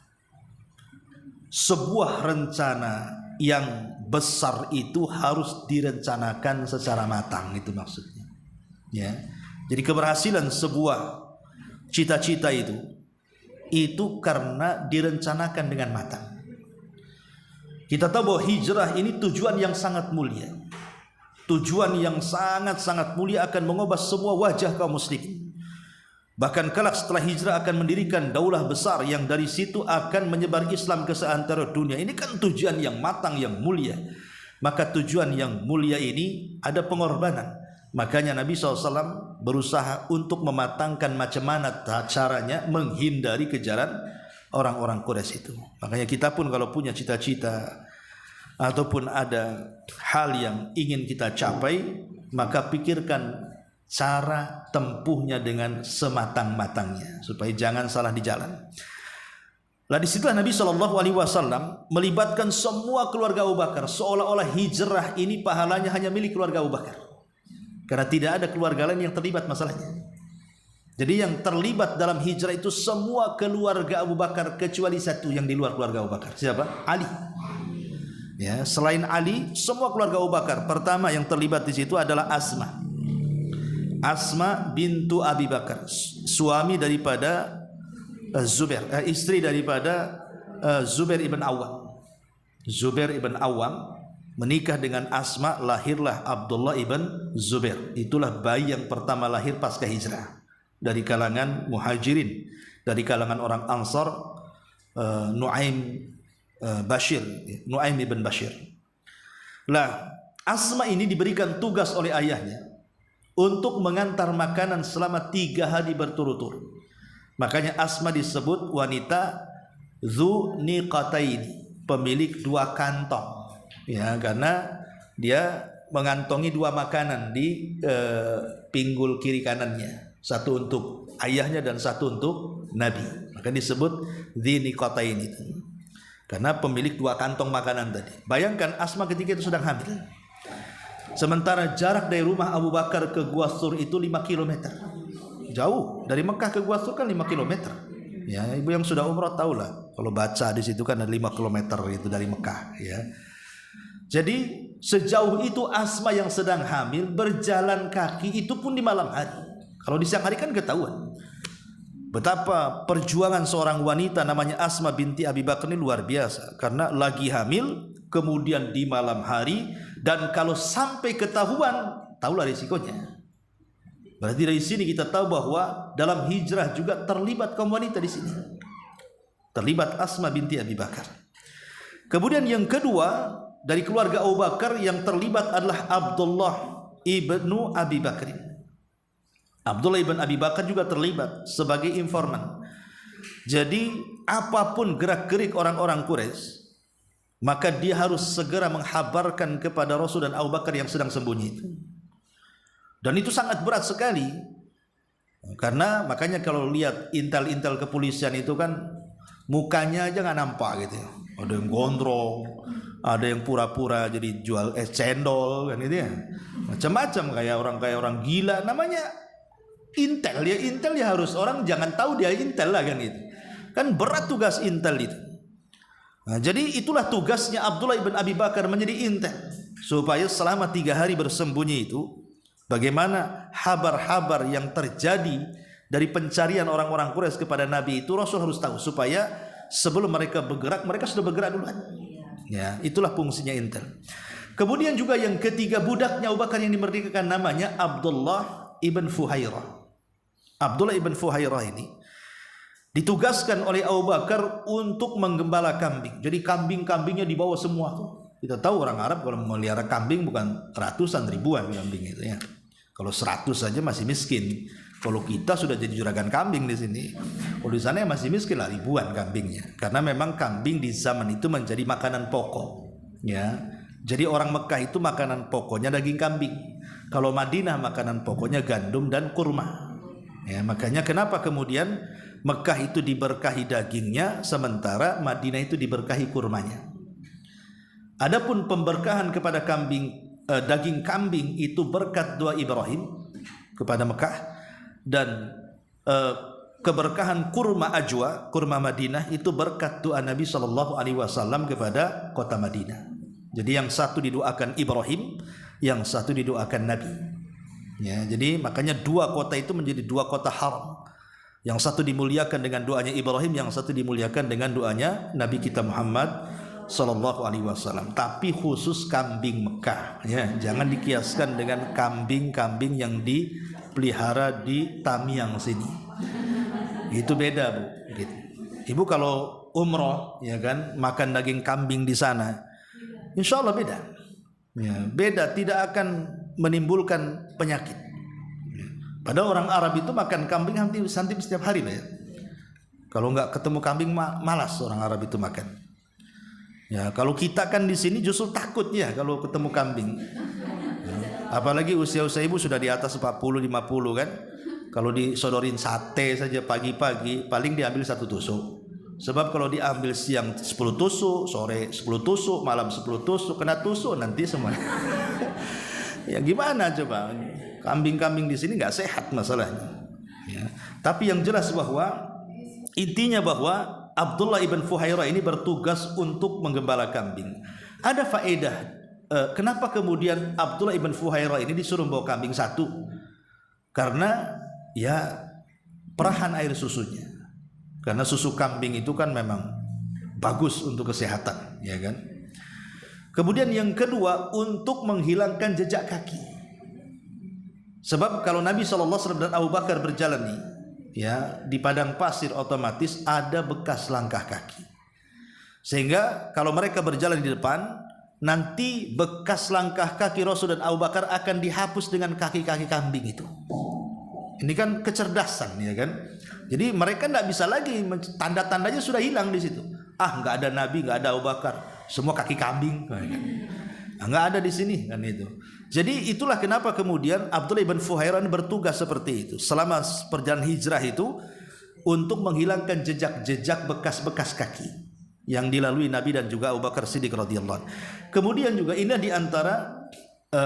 Sebuah rencana yang besar itu harus direncanakan secara matang, itu maksudnya. Ya. Jadi keberhasilan sebuah cita-cita itu karena direncanakan dengan matang. Kita tahu bahwa hijrah ini tujuan yang sangat mulia. Tujuan yang sangat-sangat mulia akan mengubah semua wajah kaum muslimin. Bahkan kelak setelah hijrah akan mendirikan daulah besar yang dari situ akan menyebar Islam ke seantero dunia. Ini kan tujuan yang matang, yang mulia. Maka tujuan yang mulia ini ada pengorbanan. Makanya Nabi SAW berusaha untuk mematangkan macam mana caranya menghindari kejaran orang-orang Quraisy itu. Makanya kita pun kalau punya cita-cita ataupun ada hal yang ingin kita capai, maka pikirkan cara tempuhnya dengan sematang-matangnya supaya jangan salah di jalan. Lah disitulah Nabi SAW melibatkan semua keluarga Abu Bakar, seolah-olah hijrah ini pahalanya hanya milik keluarga Abu Bakar, karena tidak ada keluarga lain yang terlibat masalahnya. Jadi yang terlibat dalam hijrah itu semua keluarga Abu Bakar kecuali satu yang di luar keluarga Abu Bakar. Siapa? Ali. Ya, selain Ali, semua keluarga Abu Bakar. Pertama yang terlibat di situ adalah Asma. Asma bintu Abi Bakar, suami daripada Zubair, istri daripada Zubair ibn Awam. Zubair ibn Awam menikah dengan Asma, lahirlah Abdullah ibn Zubair. Itulah bayi yang pertama lahir pasca hijrah dari kalangan muhajirin, dari kalangan orang Ansar, Nuaim ibn Bashir. Lah, Asma ini diberikan tugas oleh ayahnya untuk mengantar makanan selama 3 hari berturut-turut. Makanya Asma disebut wanita dzu niqataini, pemilik 2 kantong. Ya, karena dia mengantongi 2 makanan di pinggul kiri kanannya. Satu untuk ayahnya dan satu untuk Nabi. Maka disebut dziniqataini, karena pemilik 2 kantong makanan tadi. Bayangkan Asma ketika itu sedang hamil. Sementara jarak dari rumah Abu Bakar ke Gua Thur itu 5 km. Jauh, dari Mekah ke Gua Thur kan 5 km. Ya, ibu yang sudah umrah tahulah. Kalau baca di situ kan ada 5 km itu dari Mekah, ya. Jadi sejauh itu Asma yang sedang hamil berjalan kaki, itu pun di malam hari. Kalau di siang hari kan ketahuan. Betapa perjuangan seorang wanita namanya Asma binti Abi Bakar ini luar biasa. Karena lagi hamil, kemudian di malam hari, dan kalau sampai ketahuan, tahulah risikonya. Berarti dari sini kita tahu bahwa dalam hijrah juga terlibat kaum wanita di sini. Terlibat Asma binti Abi Bakar. Kemudian yang kedua, dari keluarga Abu Bakar yang terlibat adalah Abdullah ibnu Abi Bakar. Abdullah ibn Abi Bakar juga terlibat sebagai informan. Jadi apapun gerak-gerik orang-orang Quraisy, maka dia harus segera menghabarkan kepada Rasul dan Abu Bakar yang sedang sembunyi itu. Dan itu sangat berat sekali. Karena makanya kalau lihat intel-intel kepolisian itu kan mukanya aja nggak nampak gitu. Ada yang gondrong, ada yang pura-pura jadi jual cendol kan gitu ya. Macam-macam kayak orang gila, namanya intel ya harus orang jangan tahu dia intel lah kan gitu. Kan berat tugas intel itu. Nah, jadi itulah tugasnya Abdullah ibn Abi Bakar menjadi intel, supaya selama 3 hari bersembunyi itu bagaimana habar-habar yang terjadi dari pencarian orang-orang Quraisy kepada Nabi itu Rasul harus tahu, supaya sebelum mereka bergerak, mereka sudah bergerak duluan. Ya, itulah fungsinya intel. Kemudian juga yang ketiga, budaknya Abu Bakar yang dimerdekakan namanya Abdullah ibn Fuhairah. Abdullah ibn Fuhairah ini ditugaskan oleh Abu Bakar untuk menggembala kambing. Jadi kambing-kambingnya dibawa semua tuh. Kita tahu orang Arab kalau memelihara kambing bukan ratusan ribuan kambing itu ya. Kalau 100 saja masih miskin. Kalau kita sudah jadi juragan kambing di sini. Kalau di sana masih miskin lah, ribuan kambingnya. Karena memang kambing di zaman itu menjadi makanan pokok. Ya. Jadi orang Mekah itu makanan pokoknya daging kambing. Kalau Madinah makanan pokoknya gandum dan kurma. Ya, makanya kenapa kemudian Mekah itu diberkahi dagingnya, sementara Madinah itu diberkahi kurmanya. Adapun pemberkahan kepada daging kambing itu berkat doa Ibrahim kepada Mekah, dan keberkahan kurma ajwa, kurma Madinah itu berkat doa Nabi SAW kepada kota Madinah. Jadi yang satu didoakan Ibrahim, yang satu didoakan Nabi. Ya, jadi makanya 2 kota itu menjadi 2 kota haram. Yang satu dimuliakan dengan doanya Ibrahim, yang satu dimuliakan dengan doanya Nabi kita Muhammad sallallahu alaihi wasallam. Tapi khusus kambing Mekah, ya, jangan dikiaskan dengan kambing-kambing yang dipelihara di Tamiang sini. Itu beda, Bu. Gitu. Ibu kalau umroh, ya kan, makan daging kambing di sana, insya Allah beda. Ya, beda, tidak akan menimbulkan penyakit. Padahal orang Arab itu makan kambing hampir setiap hari lah ya. Kalau nggak ketemu kambing malas orang Arab itu makan. Ya, kalau kita kan di sini justru takut ya kalau ketemu kambing. Ya, apalagi usia-usia ibu sudah di atas 40-50 kan. Kalau disodorin sate saja pagi-pagi paling diambil 1 tusuk. Sebab kalau diambil siang 10 tusuk, sore 10 tusuk, malam 10 tusuk, kena tusuk nanti semua. Ya gimana coba? Kambing-kambing di sini nggak sehat masalahnya. Ya. Tapi yang jelas bahwa intinya bahwa Abdullah ibn Fuhairah ini bertugas untuk menggembala kambing. Ada faedah kenapa kemudian Abdullah ibn Fuhairah ini disuruh bawa kambing satu? Karena ya perahan air susunya. Karena susu kambing itu kan memang bagus untuk kesehatan, ya kan? Kemudian yang kedua, untuk menghilangkan jejak kaki. Sebab kalau Nabi SAW dan Abu Bakar berjalan nih, ya, di padang pasir otomatis ada bekas langkah kaki. Sehingga kalau mereka berjalan di depan, nanti bekas langkah kaki Rasul dan Abu Bakar akan dihapus dengan kaki-kaki kambing itu. Ini kan kecerdasan, ya kan? Jadi mereka tidak bisa lagi, tanda-tandanya sudah hilang di situ. Nggak ada Nabi, nggak ada Abu Bakar, semua kaki kambing. Nggak ada di sini kan itu. Jadi itulah kenapa kemudian Abdullah ibn Fuhairah bertugas seperti itu selama perjalanan hijrah itu, untuk menghilangkan jejak-jejak bekas-bekas kaki yang dilalui Nabi dan juga Abu Bakar Siddiq radhiyallahu anhu. Kemudian juga ini di antara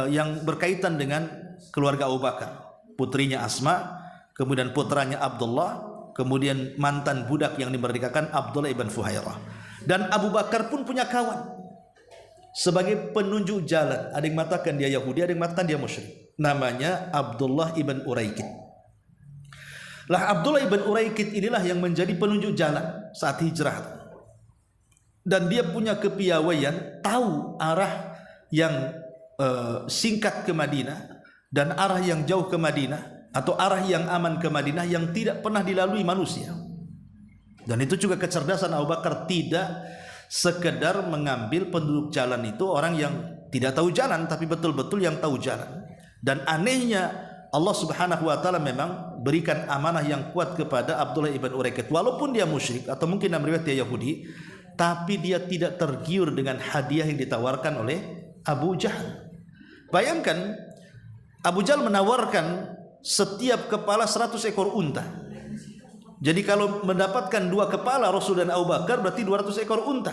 yang berkaitan dengan keluarga Abu Bakar, putrinya Asma, kemudian putranya Abdullah, kemudian mantan budak yang dimerdekakan Abdullah ibn Fuhairah. Dan Abu Bakar pun punya kawan sebagai penunjuk jalan. Ada yang mengatakan dia Yahudi, ada yang mengatakan dia musyrik. Namanya Abdullah ibn Uraikid. Lah Abdullah ibn Uraikid inilah yang menjadi penunjuk jalan saat hijrah. Dan dia punya kepiawaian, tahu arah yang singkat ke Madinah dan arah yang jauh ke Madinah, atau arah yang aman ke Madinah yang tidak pernah dilalui manusia. Dan itu juga kecerdasan Abu Bakar, tidak sekedar mengambil penduduk jalan itu orang yang tidak tahu jalan, tapi betul-betul yang tahu jalan. Dan anehnya Allah Subhanahu wa taala memang berikan amanah yang kuat kepada Abdullah ibn Uraikid, walaupun dia musyrik atau mungkin namanya dia Yahudi, tapi dia tidak tergiur dengan hadiah yang ditawarkan oleh Abu Jahal. Bayangkan Abu Jahal menawarkan setiap kepala 100 ekor unta. Jadi kalau mendapatkan 2 kepala Rasul dan Abu Bakar berarti 200 ekor unta.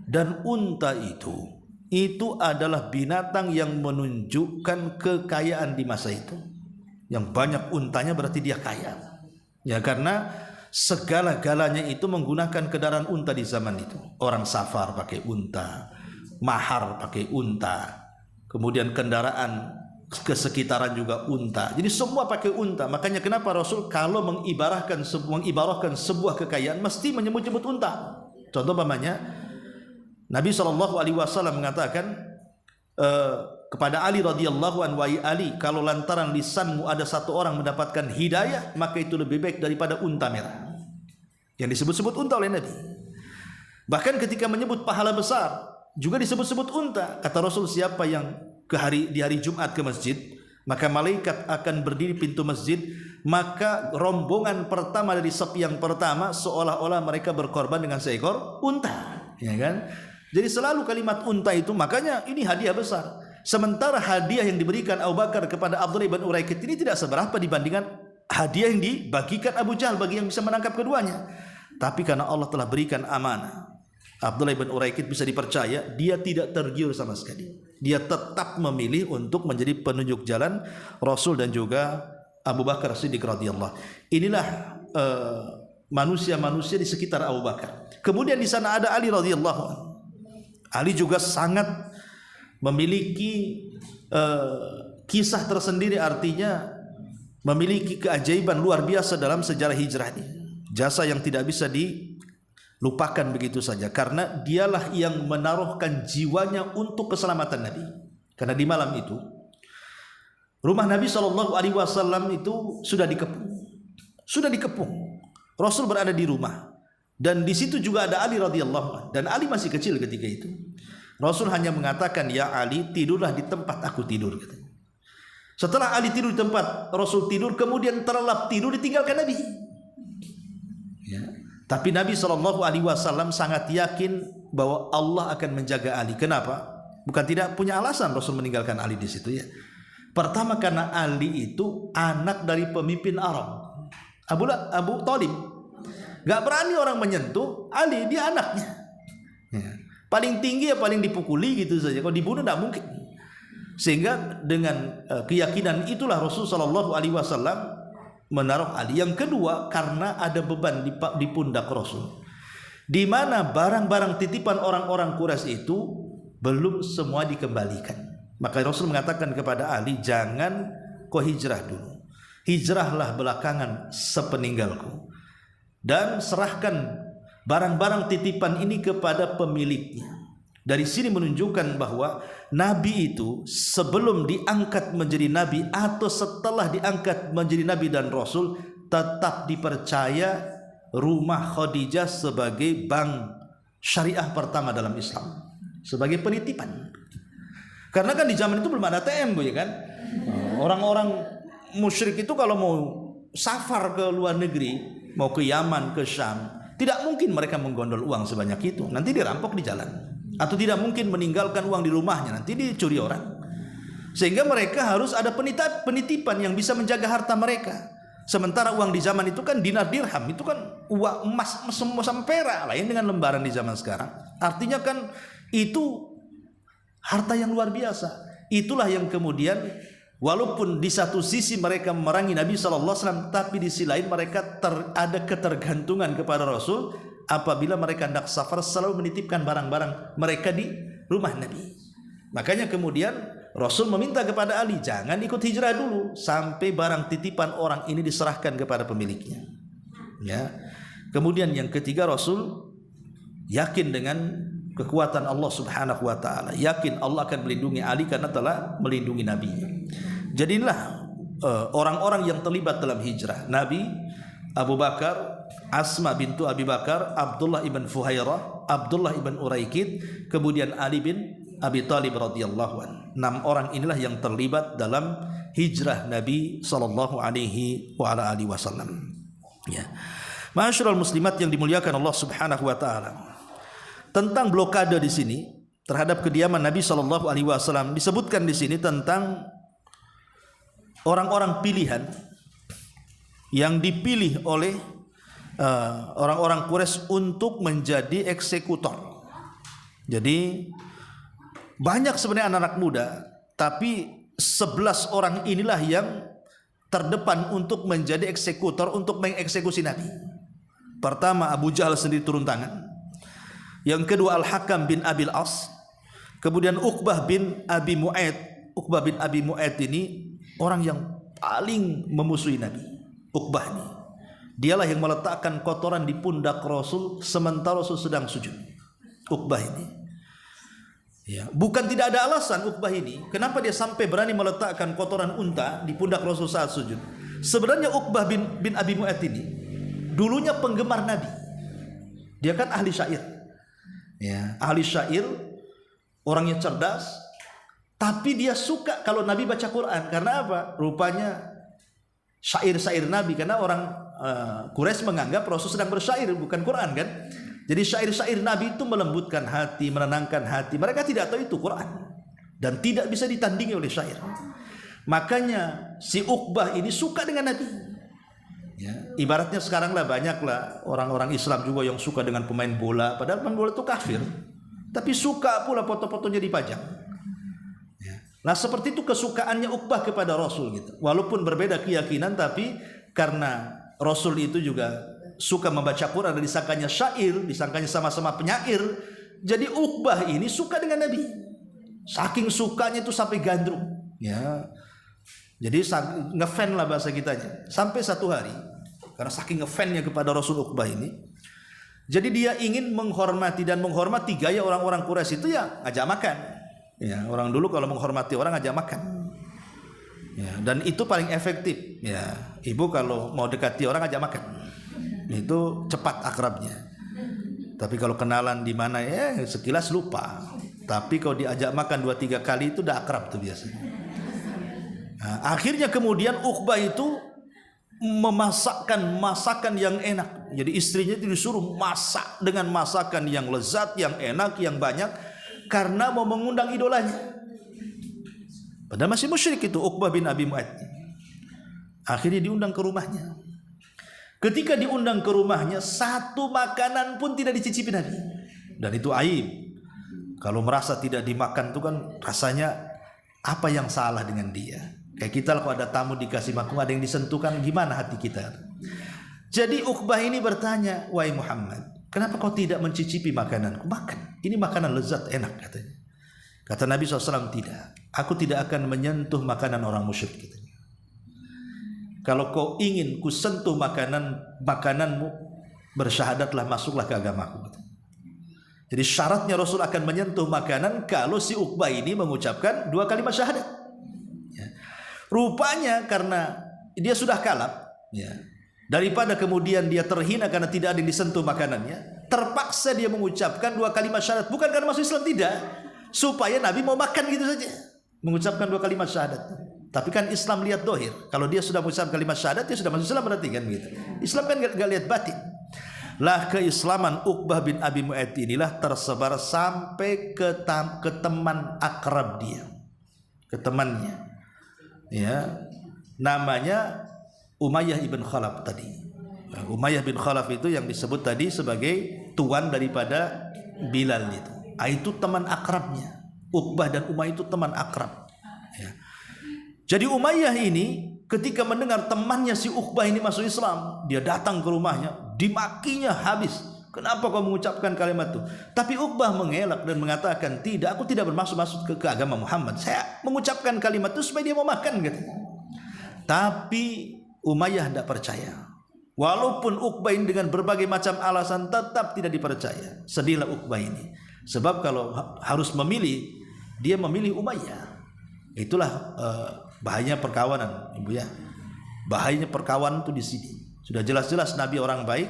Dan unta itu adalah binatang yang menunjukkan kekayaan di masa itu. Yang banyak untanya berarti dia kaya. Ya, karena segala-galanya itu menggunakan kendaraan unta di zaman itu. Orang safar pakai unta, mahar pakai unta, kemudian kendaraan kesekitaran juga unta. Jadi semua pakai unta. Makanya kenapa Rasul kalau mengibarahkan sebuah kekayaan mesti menyebut-nyebut unta. Contoh umpamanya Nabi SAW mengatakan kepada Ali radhiyallahu anhu, "Wahai Ali, kalau lantaran lisanmu ada satu orang mendapatkan hidayah, maka itu lebih baik daripada unta merah." Yang disebut-sebut unta oleh Nabi. Bahkan ketika menyebut pahala besar juga disebut-sebut unta. Kata Rasul, siapa yang di hari Jumat ke masjid, maka malaikat akan berdiri pintu masjid, maka rombongan pertama dari sapi yang pertama seolah-olah mereka berkorban dengan seekor unta, ya kan? Jadi selalu kalimat unta itu, makanya ini hadiah besar. Sementara hadiah yang diberikan Abu Bakar kepada Abdullah ibn Uraikid ini tidak seberapa dibandingkan hadiah yang dibagikan Abu Jahal bagi yang bisa menangkap keduanya. Tapi karena Allah telah berikan amanah, Abdullah ibn Uraikid bisa dipercaya, dia tidak tergiur sama sekali. Dia tetap memilih untuk menjadi penunjuk jalan Rasul dan juga Abu Bakar Siddiq radhiyallahu. Inilah manusia-manusia di sekitar Abu Bakar. Kemudian di sana ada Ali radhiyallahu anhu. Ali juga sangat memiliki kisah tersendiri, artinya memiliki keajaiban luar biasa dalam sejarah hijrah ini. Jasa yang tidak bisa lupakan begitu saja, karena dialah yang menaruhkan jiwanya untuk keselamatan Nabi. Karena di malam itu rumah Nabi SAW itu sudah dikepung. Rasul berada di rumah dan di situ juga ada Ali radhiyallahu anhu, dan Ali masih kecil ketika itu. Rasul hanya mengatakan, "Ya Ali, tidurlah di tempat aku tidur." Setelah Ali tidur di tempat Rasul tidur, kemudian terlelap tidur, ditinggalkan Nabi. Ya. Tapi Nabi SAW sangat yakin bahwa Allah akan menjaga Ali. Kenapa? Bukan tidak punya alasan Rasul meninggalkan Ali di situ, ya. Pertama karena Ali itu anak dari pemimpin Arab, Abu Thalib. Gak berani orang menyentuh Ali, dia anaknya. Ya. Paling tinggi ya paling dipukuli gitu saja. Kalau dibunuh tidak mungkin. Sehingga dengan keyakinan itulah Rasul SAW menaruh Ali. Yang kedua, karena ada beban di pundak Rasul, di mana barang-barang titipan orang-orang Quraisy itu belum semua dikembalikan. Maka Rasul mengatakan kepada Ali, jangan kau hijrah dulu, hijrahlah belakangan sepeninggalku, dan serahkan barang-barang titipan ini kepada pemiliknya. Dari sini menunjukkan bahwa Nabi itu sebelum diangkat menjadi Nabi atau setelah diangkat menjadi Nabi dan Rasul, tetap dipercaya rumah Khadijah sebagai bank syariah pertama dalam Islam, sebagai penitipan. Karena kan di zaman itu belum ada ATM, ya kan? Orang-orang musyrik itu kalau mau safar ke luar negeri, mau ke Yaman, ke Syam, tidak mungkin mereka menggondol uang sebanyak itu, nanti dirampok di jalan. Atau tidak mungkin meninggalkan uang di rumahnya, nanti dicuri orang. Sehingga mereka harus ada penitipan yang bisa menjaga harta mereka. Sementara uang di zaman itu kan dinar dirham, itu kan uang emas semua sampai perak, lain dengan lembaran di zaman sekarang. Artinya kan itu harta yang luar biasa. Itulah yang kemudian walaupun di satu sisi mereka memerangi Nabi SAW, tapi di sisi lain mereka ada ketergantungan kepada Rasul. Apabila mereka hendak safar, selalu menitipkan barang-barang mereka di rumah Nabi. Makanya kemudian Rasul meminta kepada Ali, jangan ikut hijrah dulu sampai barang titipan orang ini diserahkan kepada pemiliknya. Ya. Kemudian yang ketiga, Rasul yakin dengan kekuatan Allah Subhanahu wa taala, yakin Allah akan melindungi Ali karena telah melindungi Nabi. Jadilah orang-orang yang terlibat dalam hijrah Nabi: Abu Bakar, Asma bintu Abi Bakar, Abdullah ibn Fuhairah, Abdullah ibn Uraikid, kemudian Ali bin Abi Thalib radhiyallahu anhu. 6 orang inilah yang terlibat dalam hijrah Nabi sallallahu alaihi wasallam. Ya. Ma'asyiral muslimat yang dimuliakan Allah Subhanahu wa taala. Tentang blokade di sini terhadap kediaman Nabi sallallahu alaihi wasallam disebutkan di sini tentang orang-orang pilihan yang dipilih oleh orang-orang Quraisy untuk menjadi eksekutor. Jadi banyak sebenarnya anak-anak muda, tapi 11 orang inilah yang terdepan untuk menjadi eksekutor, untuk mengeksekusi Nabi. Pertama, Abu Jahal sendiri turun tangan. Yang kedua, Al-Hakam bin Abil As. Kemudian Uqbah bin Abi Mu'aid. Uqbah bin Abi Mu'aid ini orang yang paling memusuhi Nabi. Uqbah ini, dialah yang meletakkan kotoran di pundak Rasul sementara Rasul sedang sujud. Uqbah ini, ya, bukan tidak ada alasan Uqbah ini kenapa dia sampai berani meletakkan kotoran unta di pundak Rasul saat sujud. Sebenarnya Uqbah bin Abi Mu'aid ini dulunya penggemar Nabi. Dia kan ahli syair, ya, ahli syair, orangnya cerdas, tapi dia suka kalau Nabi baca Quran. Karena apa? Rupanya syair-syair Nabi, karena orang Quraisy menganggap Rasul sedang bersyair, bukan Quran kan. Jadi syair-syair Nabi itu melembutkan hati, menenangkan hati. Mereka tidak tahu itu Quran dan tidak bisa ditandingi oleh syair. Makanya si Uqbah ini suka dengan Nabi. Ya, ibaratnya sekarang lah banyaklah orang-orang Islam juga yang suka dengan pemain bola, padahal pemain bola itu kafir, tapi suka pula foto-fotonya dipajang. Nah, seperti itu kesukaannya Uqbah kepada Rasul gitu. Walaupun berbeda keyakinan, tapi karena Rasul itu juga suka membaca Quran dan disangkanya syair, disangkanya sama-sama penyair, jadi Uqbah ini suka dengan Nabi. Saking sukanya itu sampai gandrung, ya. Jadi ngefan lah bahasa kitanya. Sampai satu hari, karena saking ngefannya kepada Rasul Uqbah ini, jadi dia ingin menghormati gaya orang-orang Quraisy itu, ya ngajak makan. Ya, orang dulu kalau menghormati orang ngajak makan. Ya, dan itu paling efektif. Ya, ibu kalau mau dekati orang ngajak makan, itu cepat akrabnya. Tapi kalau kenalan di mana, ya sekilas lupa. Tapi kalau diajak makan 2-3 kali itu udah akrab tuh biasanya. Nah, akhirnya kemudian Uqbah itu memasakkan masakan yang enak. Jadi istrinya itu disuruh masak dengan masakan yang lezat, yang enak, yang banyak, karena mau mengundang idolanya. Padahal masih musyrik itu Uqbah bin Abi Mu'aid. Akhirnya diundang ke rumahnya. Ketika diundang ke rumahnya, satu makanan pun tidak dicicipi Nabi. Dan itu aib. Kalau merasa tidak dimakan itu kan rasanya apa yang salah dengan dia. Kayak kita kalau ada tamu dikasih makan, ada yang disentuhkan, gimana hati kita? Jadi Uqbah ini bertanya, wahai Muhammad, kenapa kau tidak mencicipi makananku? Makan, ini makanan lezat, enak katanya. Kata Nabi SAW, tidak, aku tidak akan menyentuh makanan orang musyrik katanya. Kalau kau ingin ku sentuh makananmu, bersyahadatlah, masuklah ke agamaku katanya. Jadi syaratnya Rasul akan menyentuh makanan kalau si Uqbah ini mengucapkan 2 kalimat syahadat. Rupanya karena dia sudah kalap, ya, daripada kemudian dia terhina karena tidak ada yang disentuh makanannya, terpaksa dia mengucapkan 2 kalimat syahadat, bukan karena masuk Islam, tidak, supaya Nabi mau makan gitu saja, mengucapkan 2 kalimat syahadat. Tapi kan Islam lihat dohir, kalau dia sudah mengucapkan kalimat syahadat, dia sudah masuk Islam berarti kan gitu. Islam kan gak lihat batin. Lah keislaman Uqbah bin Abi Mu'ayt inilah tersebar sampai ke teman akrab dia, ke temannya. Ya, namanya Umayyah ibn Khalaf tadi. Umayyah bin Khalaf itu yang disebut tadi sebagai tuan daripada Bilal itu. Itu teman akrabnya. Uqbah dan Umayyah itu teman akrab. Ya. Jadi Umayyah ini ketika mendengar temannya si Uqbah ini masuk Islam, dia datang ke rumahnya, dimakinya habis. Kenapa kau mengucapkan kalimat itu? Tapi Uqbah mengelak dan mengatakan, tidak, aku tidak bermaksud masuk ke agama Muhammad. Saya mengucapkan kalimat itu supaya dia mau makan gitu. Tapi Umayyah tidak percaya. Walaupun Uqbah ini dengan berbagai macam alasan tetap tidak dipercaya. Sedihlah Uqbah ini. Sebab kalau harus memilih, dia memilih Umayyah. Itulah bahayanya perkawanan, Ibu ya. Bahayanya perkawanan itu di sini. Sudah jelas-jelas Nabi orang baik,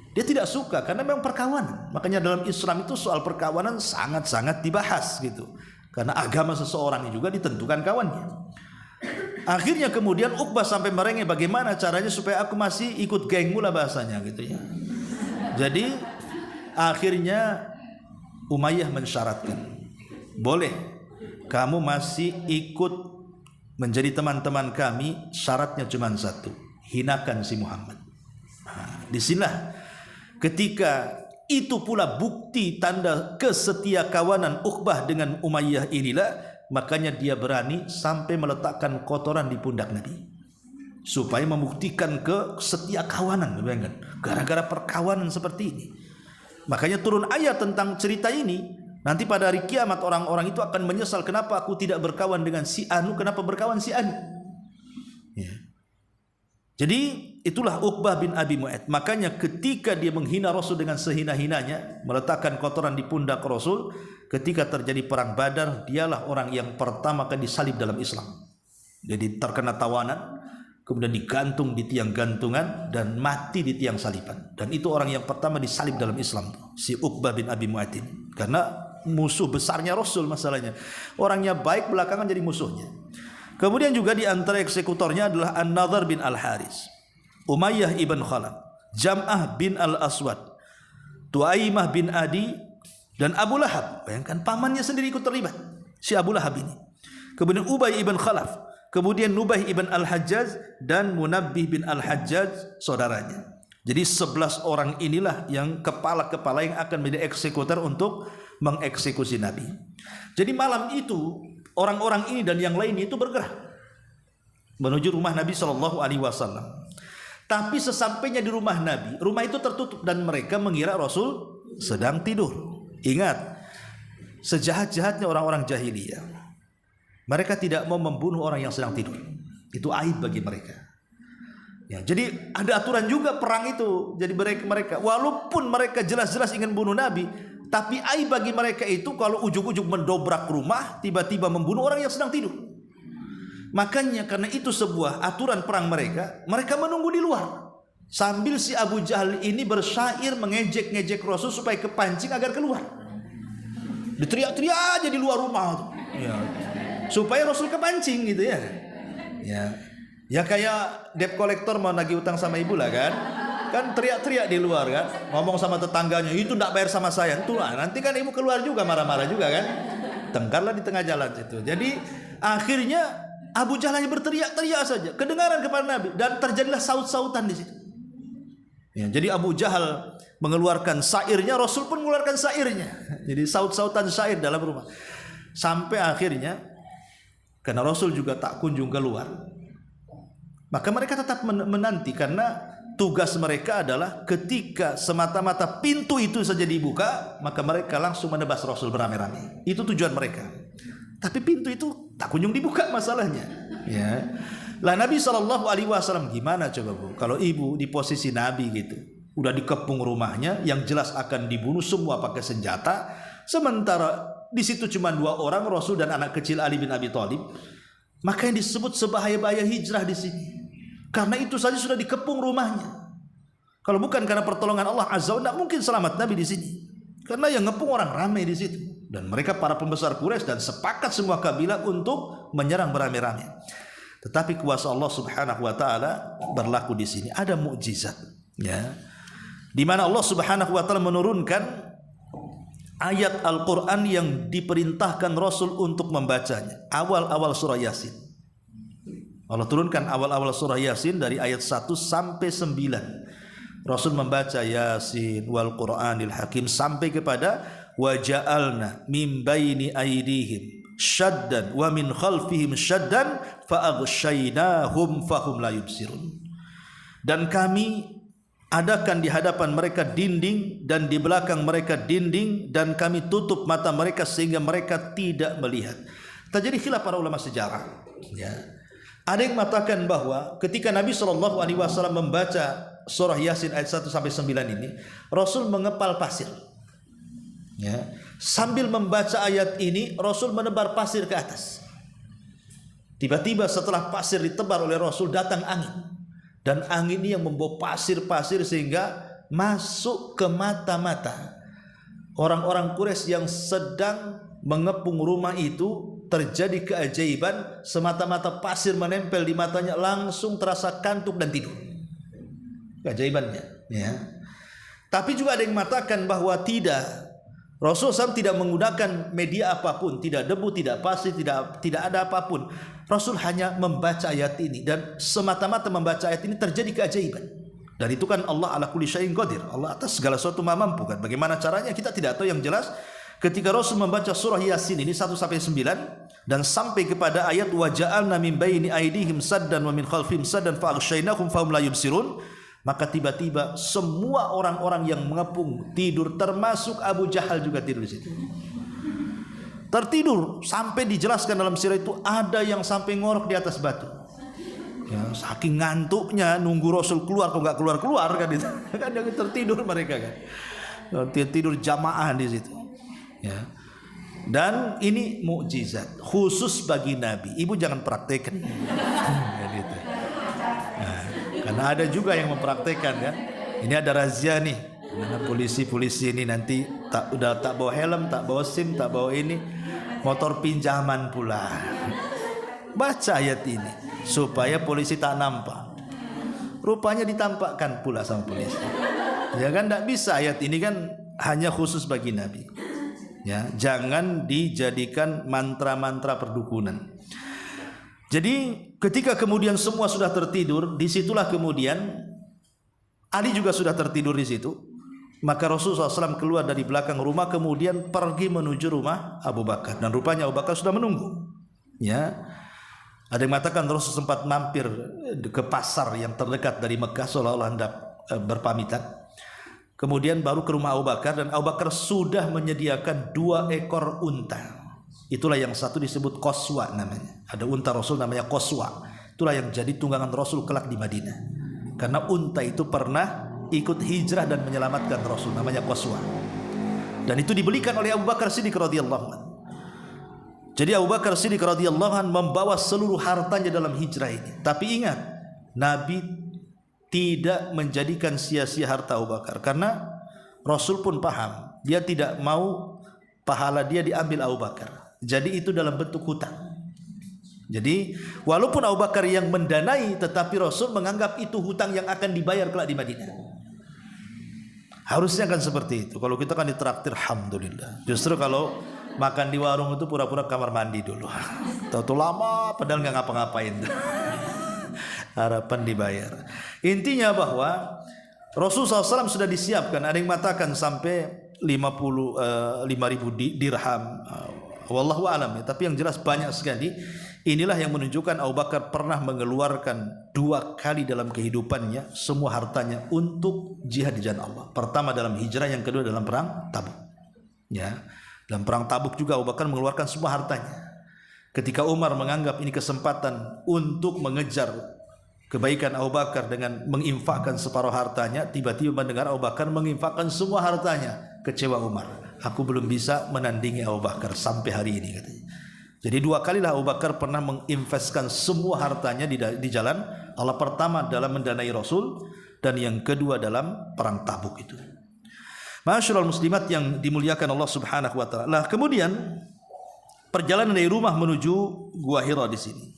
dia tidak suka karena memang perkawanan. Makanya dalam Islam itu soal perkawanan sangat-sangat dibahas gitu. Karena agama seseorang juga ditentukan kawannya. Akhirnya kemudian Uqbah sampai merengek, bagaimana caranya supaya aku masih ikut gengmu lah bahasanya gitu ya. Jadi akhirnya Umayyah mensyaratkan, boleh kamu masih ikut menjadi teman-teman kami, syaratnya cuma satu, hinakan si Muhammad. Nah, disinilah ketika itu pula bukti tanda kesetia kawanan Uqbah dengan Umayyah inilah, makanya dia berani sampai meletakkan kotoran di pundak Nabi supaya membuktikan kesetia kawanan. Gara-gara perkawanan seperti ini, makanya turun ayat tentang cerita ini. Nanti pada hari kiamat orang-orang itu akan menyesal, kenapa aku tidak berkawan dengan si Anu, kenapa berkawan si Anu ya. Jadi itulah Uqbah bin Abi Mu'ayt. Makanya ketika dia menghina Rasul dengan sehina-hinanya, meletakkan kotoran di pundak Rasul, ketika terjadi perang Badar, dialah orang yang pertama kali disalib dalam Islam. Jadi terkena tawanan, kemudian digantung di tiang gantungan dan mati di tiang saliban. Dan itu orang yang pertama disalib dalam Islam, si Uqbah bin Abi Mu'ayt ini. Karena musuh besarnya Rasul masalahnya. Orangnya baik, belakangan jadi musuhnya. Kemudian juga di antara eksekutornya adalah An-Nadhr bin Al-Haris, Umayyah ibn Khalaf, Jam'ah bin Al-Aswad, Tuaimah bin Adi, dan Abu Lahab. Bayangkan pamannya sendiri ikut terlibat, si Abu Lahab ini. Kemudian Ubay ibn Khalaf, kemudian Nubaih ibn Al-Hajjaj, dan Munabbih bin Al-Hajjaj saudaranya. Jadi 11 orang inilah yang kepala-kepala yang akan menjadi eksekutor untuk mengeksekusi Nabi. Jadi malam itu orang-orang ini dan yang lain itu bergerak menuju rumah Nabi SAW. Tapi sesampainya di rumah Nabi, rumah itu tertutup dan mereka mengira Rasul sedang tidur. Ingat, sejahat-jahatnya orang-orang jahiliyah, mereka tidak mau membunuh orang yang sedang tidur. Itu aib bagi mereka. Ya, jadi ada aturan juga perang itu. Jadi mereka walaupun mereka jelas-jelas ingin bunuh Nabi, tapi aib bagi mereka itu kalau ujung-ujung mendobrak rumah, tiba-tiba membunuh orang yang sedang tidur. Makanya karena itu sebuah aturan perang mereka menunggu di luar. Sambil si Abu Jahal ini bersyair mengejek-ngejek Rasul supaya kepancing agar keluar. Diteriak-teriak aja di luar rumah. Ya. Supaya Rasul kepancing gitu ya. Ya kayak debt collector mau nagih utang sama ibu lah kan. Kan teriak-teriak di luar kan, ngomong sama tetangganya, itu tidak bayar sama saya, itu lah. Nanti kan ibu keluar juga marah-marah juga kan, tengkarlah di tengah jalan situ. Jadi akhirnya Abu Jahal hanya berteriak-teriak saja, kedengaran kepada Nabi, dan terjadilah saut-sautan di situ. Ya, jadi Abu Jahal mengeluarkan syairnya, Rasul pun mengeluarkan syairnya. Jadi saut-sautan syair dalam rumah. Sampai akhirnya karena Rasul juga tak kunjung keluar. Maka mereka tetap menanti, karena tugas mereka adalah ketika semata-mata pintu itu saja dibuka, maka mereka langsung menebas Rasul beramai-ramai. Itu tujuan mereka. Tapi pintu itu tak kunjung dibuka masalahnya. Ya. Lah Nabi SAW gimana coba Bu? Kalau ibu di posisi Nabi gitu, udah dikepung rumahnya, yang jelas akan dibunuh semua pakai senjata. Sementara di situ cuma 2 orang, Rasul dan anak kecil Ali bin Abi Thalib. Maka yang disebut sebahaya-bahaya hijrah di sini. Karena itu saja sudah dikepung rumahnya. Kalau bukan karena pertolongan Allah Azza wa Jalla, mungkin selamat Nabi di sini. Karena yang ngepung orang ramai di situ. Dan mereka para pembesar Quraisy dan sepakat semua kabilah untuk menyerang beramai-ramai. Tetapi kuasa Allah Subhanahu wa taala berlaku di sini. Ada mukjizat, ya. Di mana Allah Subhanahu wa taala menurunkan ayat Al-Qur'an yang diperintahkan Rasul untuk membacanya. Awal-awal surah Yasin. Allah turunkan awal-awal surah Yasin dari ayat 1 sampai 9. Rasul membaca Yasin wal Qur'anil Hakim sampai kepada wa ja'alna min baini aydihim syaddan wa min khalfihim syaddan fa aghshaynahum fahum la yubsirun. Dan kami adakan di hadapan mereka dinding dan di belakang mereka dinding, dan kami tutup mata mereka sehingga mereka tidak melihat. Terjadi khilaf para ulama sejarah, ya. Ada yang mengatakan bahwa ketika Nabi SAW membaca surah Yasin ayat 1 sampai 9 ini, Rasul mengepal pasir. Ya. Sambil membaca ayat ini, Rasul menebar pasir ke atas. Tiba-tiba setelah pasir ditebar oleh Rasul, datang angin. Dan angin ini yang membawa pasir-pasir sehingga masuk ke mata-mata orang-orang Quraisy yang sedang mengepung rumah itu. Terjadi keajaiban, semata-mata pasir menempel di matanya, langsung terasa kantuk dan tidur. Keajaibannya, ya. Tapi juga ada yang mengatakan bahwa tidak, Rasul SAW tidak menggunakan media apapun, tidak debu, tidak pasir, tidak ada apapun. Rasul hanya membaca ayat ini, dan semata-mata membaca ayat ini terjadi keajaiban. Dan itu kan Allah ala kulli syai'in qadir. Allah atas segala sesuatu maha mampu kan. Bagaimana caranya kita tidak tahu, yang jelas ketika Rasul membaca surah Yasin ini 1 sampai 9 dan sampai kepada ayat wa ja'alna min baini aydihim saddan wa min khalfihim saddan fa aghshaynahum fahum la yubsirun, maka tiba-tiba semua orang-orang yang mengepung tidur, termasuk Abu Jahal juga tidur di situ. Tertidur sampai dijelaskan dalam sirah itu ada yang sampai ngorok di atas batu. Ya, saking ngantuknya nunggu Rasul keluar, kok nggak keluar-keluar kan itu. Kan yang tertidur mereka kan. Tidur jamaah di situ. Ya. Dan ini mukjizat khusus bagi Nabi. Ibu jangan praktekkan. Gitu. Nah, karena ada juga yang mempraktekkan kan. Ini ada razia nih. Mana polisi-polisi ini nanti tak bawa helm, tak bawa SIM, tak bawa ini, motor pinjaman pula. Baca ayat ini supaya polisi tak nampak. Rupanya ditampakkan pula sama polisi. Ya kan, tidak bisa, ayat ini kan hanya khusus bagi Nabi. Ya, jangan dijadikan mantra-mantra perdukunan. Jadi ketika kemudian semua sudah tertidur, disitulah kemudian Ali juga sudah tertidur di situ. Maka Rasulullah SAW keluar dari belakang rumah, kemudian pergi menuju rumah Abu Bakar. Dan rupanya Abu Bakar sudah menunggu. Ya, ada yang mengatakan Rasul sempat mampir ke pasar yang terdekat dari Mekah seolah-olah hendak berpamitan. Kemudian baru ke rumah Abu Bakar, dan Abu Bakar sudah menyediakan 2 ekor unta. Itulah yang satu disebut Qaswa namanya. Ada unta Rasul namanya Qaswa. Itulah yang jadi tunggangan Rasul kelak di Madinah. Karena unta itu pernah ikut hijrah dan menyelamatkan Rasul, namanya Qaswa. Dan itu dibelikan oleh Abu Bakar Siddiq radhiyallahu anhu. Jadi Abu Bakar Siddiq radhiyallahu anhu membawa seluruh hartanya dalam hijrah ini. Tapi ingat, Nabi tidak menjadikan sia-sia harta Abu Bakar, karena Rasul pun paham dia tidak mau pahala dia diambil Abu Bakar. Jadi itu dalam bentuk hutang. Jadi walaupun Abu Bakar yang mendanai, tetapi Rasul menganggap itu hutang yang akan dibayar kelak di Madinah. Harusnya kan seperti itu. Kalau kita kan ditraktir, alhamdulillah. Justru kalau makan di warung itu pura-pura kamar mandi dulu. Tahu lama padahal nggak ngapa-ngapain. Harapan dibayar. Intinya bahwa Rasulullah SAW sudah disiapkan. Ada yang mengatakan sampai 5.000 dirham, wallahu alam ya. Tapi yang jelas banyak sekali. Inilah yang menunjukkan Abu Bakar pernah mengeluarkan 2 kali dalam kehidupannya semua hartanya untuk jihad di jalan Allah. Pertama dalam hijrah, yang kedua dalam perang Tabuk. Ya, dalam perang Tabuk juga Abu Bakar mengeluarkan semua hartanya. Ketika Umar menganggap ini kesempatan untuk mengejar kebaikan Abu Bakar dengan menginfakkan separuh hartanya, tiba-tiba mendengar Abu Bakar menginfakkan semua hartanya. Kecewa Umar. Aku belum bisa menandingi Abu Bakar sampai hari ini, katanya. Jadi 2 kalilah Abu Bakar pernah menginvestkan semua hartanya di jalan Allah. Pertama dalam mendanai Rasul, dan yang kedua dalam perang Tabuk itu. Ma'asyiral muslimat yang dimuliakan Allah Subhanahu wa taala. Nah, kemudian perjalanan dari rumah menuju Gua Hira di sini.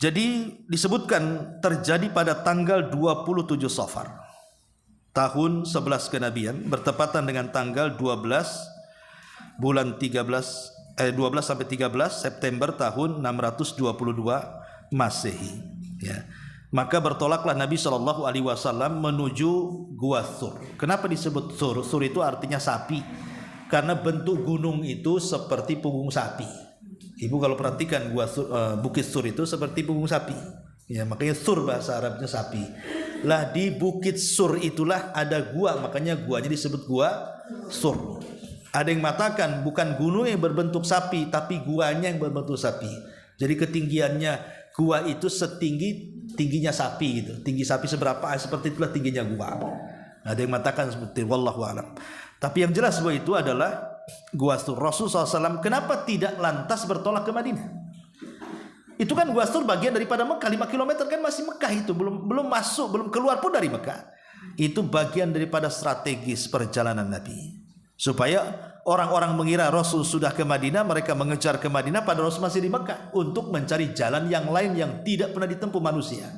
Jadi disebutkan terjadi pada tanggal 27 Safar tahun 11 kenabian, bertepatan dengan tanggal 12 sampai 13 September tahun 622 Masehi. Ya. Maka bertolaklah Nabi Shallallahu Alaihi Wasallam menuju Gua Thur. Kenapa disebut Thur? Thur itu artinya sapi, karena bentuk gunung itu seperti punggung sapi. Ibu kalau perhatikan Bukit Thur itu seperti punggung sapi. Ya, makanya Thur bahasa Arabnya sapi. Lah di Bukit Thur itulah ada gua, makanya guanya disebut Gua Thur. Ada yang mengatakan bukan gunung yang berbentuk sapi, tapi guanya yang berbentuk sapi. Jadi ketinggiannya gua itu tingginya sapi gitu. Tinggi sapi seberapa, seperti itulah tingginya gua. Ada yang mengatakan seperti itu, wallahu alam. Tapi yang jelas bahwa itu adalah Gua Thur. Rasulullah SAW kenapa tidak lantas bertolak ke Madinah? Itu kan Gua Thur bagian daripada Mekah, 5 km kan masih Mekah itu, belum masuk, belum keluar pun dari Mekah. Itu bagian daripada strategis perjalanan Nabi. Supaya orang-orang mengira Rasul sudah ke Madinah, mereka mengejar ke Madinah padahal Rasul masih di Mekah untuk mencari jalan yang lain yang tidak pernah ditempuh manusia.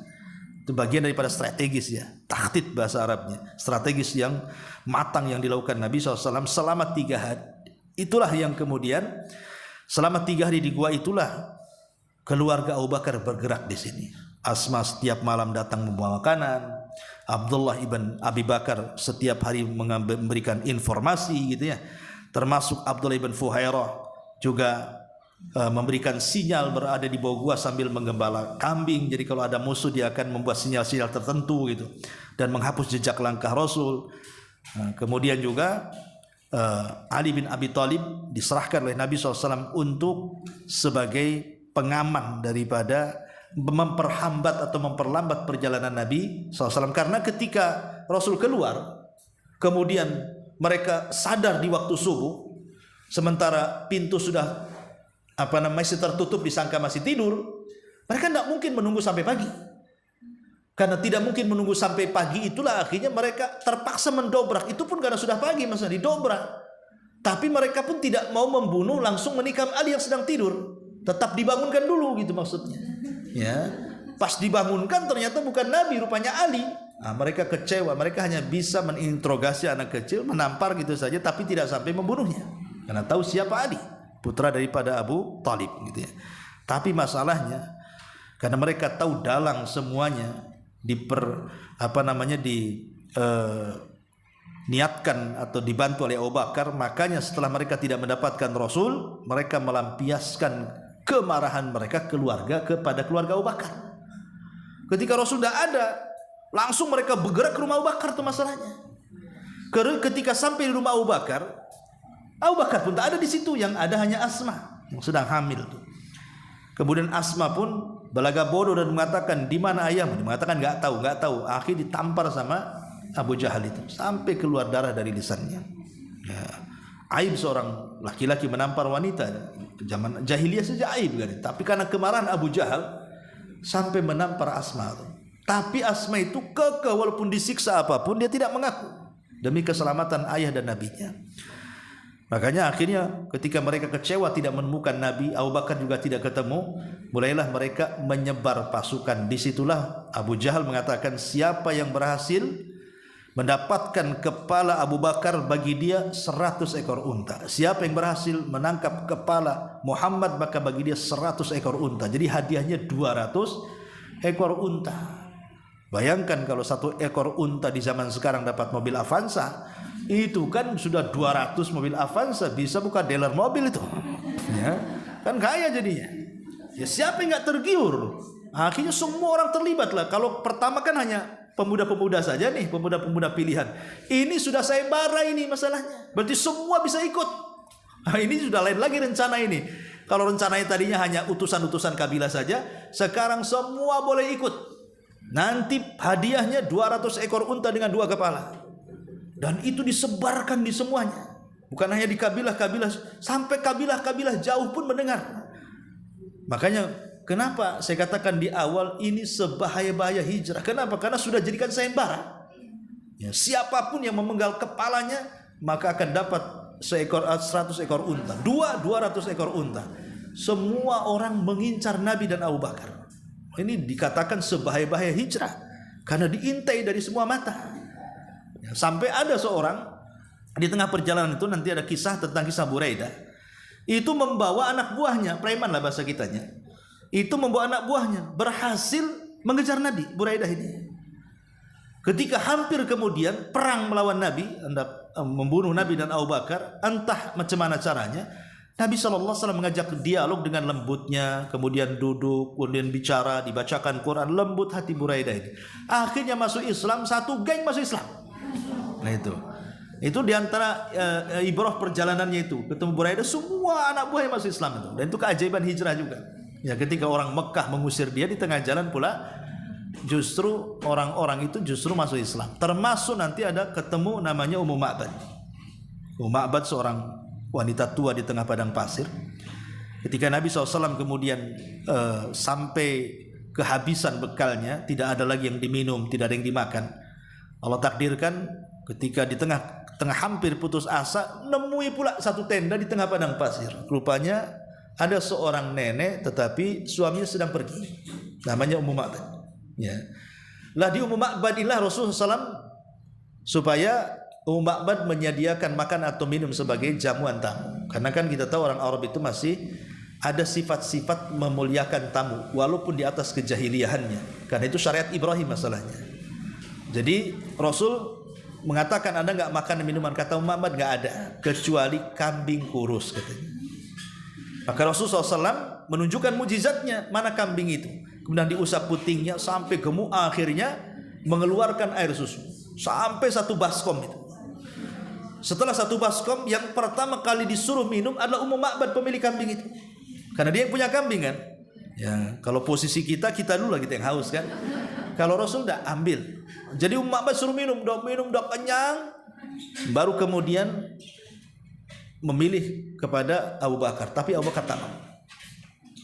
Itu bagian daripada strategis ya, tahdid bahasa Arabnya, strategis yang matang yang dilakukan Nabi SAW selama 3 hari. Itulah yang kemudian selama 3 hari di gua itulah keluarga Abu Bakar bergerak di sini. Asma setiap malam datang membawa makanan. Abdullah ibn Abi Bakar setiap hari memberikan informasi gitu ya. Termasuk Abdullah ibn Fuhairah juga memberikan sinyal berada di bawah gua sambil menggembala kambing. Jadi kalau ada musuh dia akan membuat sinyal-sinyal tertentu gitu dan menghapus jejak langkah Rasul. Kemudian juga Ali bin Abi Thalib diserahkan oleh Nabi SAW untuk sebagai pengaman daripada memperhambat atau memperlambat perjalanan Nabi SAW. Karena ketika Rasul keluar, kemudian mereka sadar di waktu subuh, sementara pintu sudah masih tertutup, disangka masih tidur, mereka tidak mungkin menunggu sampai pagi. Karena tidak mungkin menunggu sampai pagi, itulah akhirnya mereka terpaksa mendobrak. Itu pun karena sudah pagi, masa didobrak. Tapi mereka pun tidak mau membunuh langsung menikam Ali yang sedang tidur. Tetap dibangunkan dulu gitu maksudnya. Ya, pas dibangunkan ternyata bukan Nabi, rupanya Ali. Nah, mereka kecewa, mereka hanya bisa meninterogasi anak kecil, menampar gitu saja, tapi tidak sampai membunuhnya. Karena tahu siapa Ali, putra daripada Abu Thalib gitu ya. Tapi masalahnya karena mereka tahu dalang semuanya niatkan atau dibantu oleh Abu Bakar, makanya setelah mereka tidak mendapatkan Rasul, mereka melampiaskan kemarahan mereka kepada keluarga Abu Bakar. Ketika Rasul tidak ada, langsung mereka bergerak ke rumah Abu Bakar, itu masalahnya. Ketika sampai di rumah Abu Bakar pun tak ada di situ, yang ada hanya Asma yang sedang hamil tuh. Kemudian Asma pun belaga bodoh dan mengatakan, di mana ayahmu? Dia mengatakan nggak tahu. Akhirnya ditampar sama Abu Jahal itu sampai keluar darah dari lisannya. Ya, aib seorang laki-laki menampar wanita. Zaman jahiliyah saja aib kan. Tapi karena kemarahan Abu Jahal sampai menampar Asma. Tapi Asma itu kekeh, walaupun disiksa apapun dia tidak mengaku demi keselamatan ayah dan nabinya. Makanya akhirnya ketika mereka kecewa tidak menemukan Nabi, Abu Bakar juga tidak ketemu, mulailah mereka menyebar pasukan. Disitulah Abu Jahal mengatakan, siapa yang berhasil mendapatkan kepala Abu Bakar, bagi dia 100 ekor unta. Siapa yang berhasil menangkap kepala Muhammad, maka bagi dia 100 ekor unta. Jadi hadiahnya 200 ekor unta. Bayangkan kalau 1 ekor unta di zaman sekarang dapat mobil Avanza, itu kan sudah 200 mobil Avanza, bisa buka dealer mobil itu. Ya, kan kaya jadinya. Ya, siapa yang nggak tergiur? Akhirnya semua orang terlibat lah. Kalau pertama kan hanya pemuda-pemuda saja nih, pemuda-pemuda pilihan. Ini sudah sayembara ini masalahnya. Berarti semua bisa ikut. Nah, ini sudah lain lagi rencana ini. Kalau rencananya tadinya hanya utusan-utusan kabilah saja, sekarang semua boleh ikut. Nanti hadiahnya 200 ekor unta dengan 2 kepala. Dan itu disebarkan di semuanya. Bukan hanya di kabilah-kabilah, sampai kabilah-kabilah jauh pun mendengar. Makanya kenapa saya katakan di awal ini sebahaya-bahaya hijrah. Kenapa? Karena sudah jadikan sayembara. Ya, siapapun yang memenggal kepalanya maka akan dapat 100 ekor unta, 200 ekor unta. Semua orang mengincar Nabi dan Abu Bakar. Ini dikatakan sebahaya-bahaya hijrah karena diintai dari semua mata. Ya, sampai ada seorang di tengah perjalanan itu, nanti ada kisah tentang kisah Buraidah. Itu membawa anak buahnya, preman lah bahasa kitanya. Itu membawa anak buahnya, berhasil mengejar Nabi Buraidah ini. Ketika hampir kemudian perang melawan Nabi, hendak membunuh Nabi dan Abu Bakar, entah macam mana caranya, Nabi SAW mengajak dialog dengan lembutnya, kemudian duduk, kemudian bicara, dibacakan Quran, lembut hati Buraidah ini. Akhirnya masuk Islam, 1 geng masuk Islam. Nah itu diantara ibrah perjalanannya itu. Ketemu Buraidah, semua anak buahnya masuk Islam itu. Dan itu keajaiban hijrah juga. Ya, ketika orang Mekah mengusir dia, di tengah jalan pula justru orang-orang itu justru masuk Islam. Termasuk nanti ada ketemu namanya Ummu Ma'bad. Ummu Ma'bad seorang wanita tua di tengah padang pasir. Ketika Nabi SAW kemudian sampai kehabisan bekalnya, tidak ada lagi yang diminum, tidak ada yang dimakan, Allah takdirkan ketika di tengah hampir putus asa, nemui pula 1 tenda di tengah padang pasir. Rupanya ada seorang nenek tetapi suaminya sedang pergi, namanya Ummu Ma'bad. Ya. Lah di Ummu Ma'bad inilah Rasulullah SAW supaya Ummu Ma'bad menyediakan makan atau minum sebagai jamuan tamu. Karena kan kita tahu orang Arab itu masih ada sifat-sifat memuliakan tamu walaupun di atas kejahiliahannya. Karena itu syariat Ibrahim masalahnya. Jadi Rasul mengatakan, Anda enggak makan dan minuman? Kata Ummu Ma'bad, enggak ada kecuali kambing kurus katanya. Maka Rasulullah SAW menunjukkan mujizatnya, mana kambing itu. Kemudian diusap putingnya sampai gemuk, akhirnya mengeluarkan air susu sampai 1 baskom itu. Setelah 1 baskom, yang pertama kali disuruh minum adalah Ummu Ma'bad, pemilik kambing itu. Karena dia yang punya kambing kan. Ya, kalau posisi kita dulu lah kita yang haus kan. Kalau Rasul enggak ambil. Jadi Ummu Ma'bad suruh minum, dok kenyang. Baru kemudian memilih kepada Abu Bakar, tapi Abu Bakar tak mau.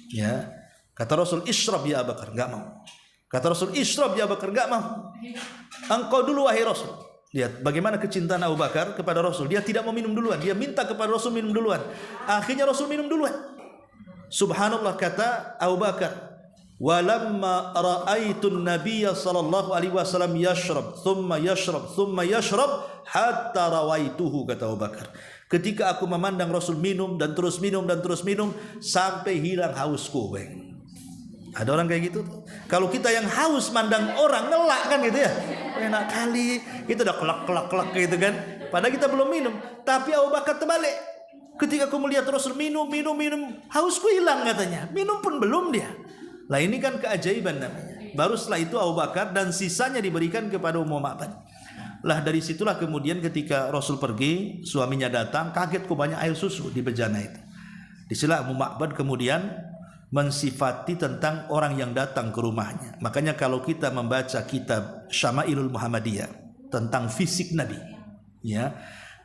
Ya, kata Rasul, "Ishrab ya Abu Bakar," enggak mau. Kata Rasul, "Ishrab ya Abu Bakar," enggak mau. Engkau dulu wahai Rasul. Lihat bagaimana kecintaan Abu Bakar kepada Rasul. Dia tidak mau minum duluan, dia minta kepada Rasul minum duluan. Akhirnya Rasul minum duluan. Subhanallah, kata Abu Bakar, "Walamma ra'aitun nabiyya sallallahu alaihi wasallam yashrab, thumma yashrab hatta rawaituhu," kata Abu Bakar. Ketika aku memandang Rasul minum dan terus minum sampai hilang hausku, bang. Ada orang kayak gitu. Kalau kita yang haus mandang orang ngelak kan gitu ya. Enak kali, kita udah kelak gitu kan. Padahal kita belum minum. Tapi Abu Bakar terbalik. Ketika aku melihat Rasul minum, hausku hilang katanya. Minum pun belum dia. Lah ini kan keajaiban namanya. Baru setelah itu Abu Bakar dan sisanya diberikan kepada Ummu Ma'bad. Lah dari situlah kemudian ketika Rasul pergi, suaminya datang, kaget kok banyak air susu di bejana itu. Disitulah Ummu Ma'bad kemudian mensifati tentang orang yang datang ke rumahnya. Makanya kalau kita membaca kitab Syama'ilul Muhammadiyah tentang fisik Nabi, ya,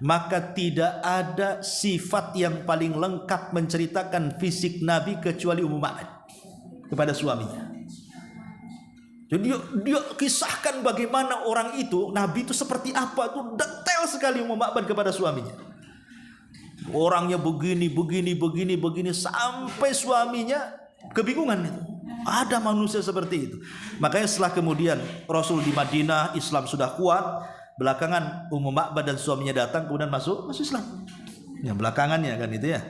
maka tidak ada sifat yang paling lengkap menceritakan fisik Nabi kecuali Ummu Ma'bad kepada suaminya. Jadi dia kisahkan bagaimana orang itu, Nabi itu seperti apa, itu detail sekali Ummu Ma'bad kepada suaminya. Orangnya begini sampai suaminya kebingungan itu. Ada manusia seperti itu. Makanya setelah kemudian Rasul di Madinah, Islam sudah kuat, belakangan Ummu Ma'bad dan suaminya datang kemudian masuk Islam. Ya belakangannya kan itu ya.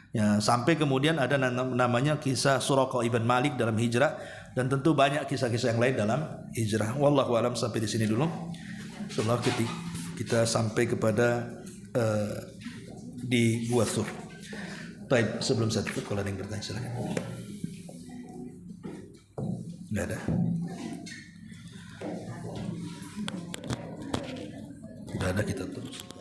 Ya, sampai kemudian ada namanya kisah Suraqah ibn Malik dalam hijrah, dan tentu banyak kisah-kisah yang lain dalam hijrah. Wallahu alam, sampai di sini dulu. Setelah kita sampai kepada di Gua Thur. Baik, sebelum saya tutup, kalau ada yang bertanya silakan. Enggak ada. Tidak ada, kita terus.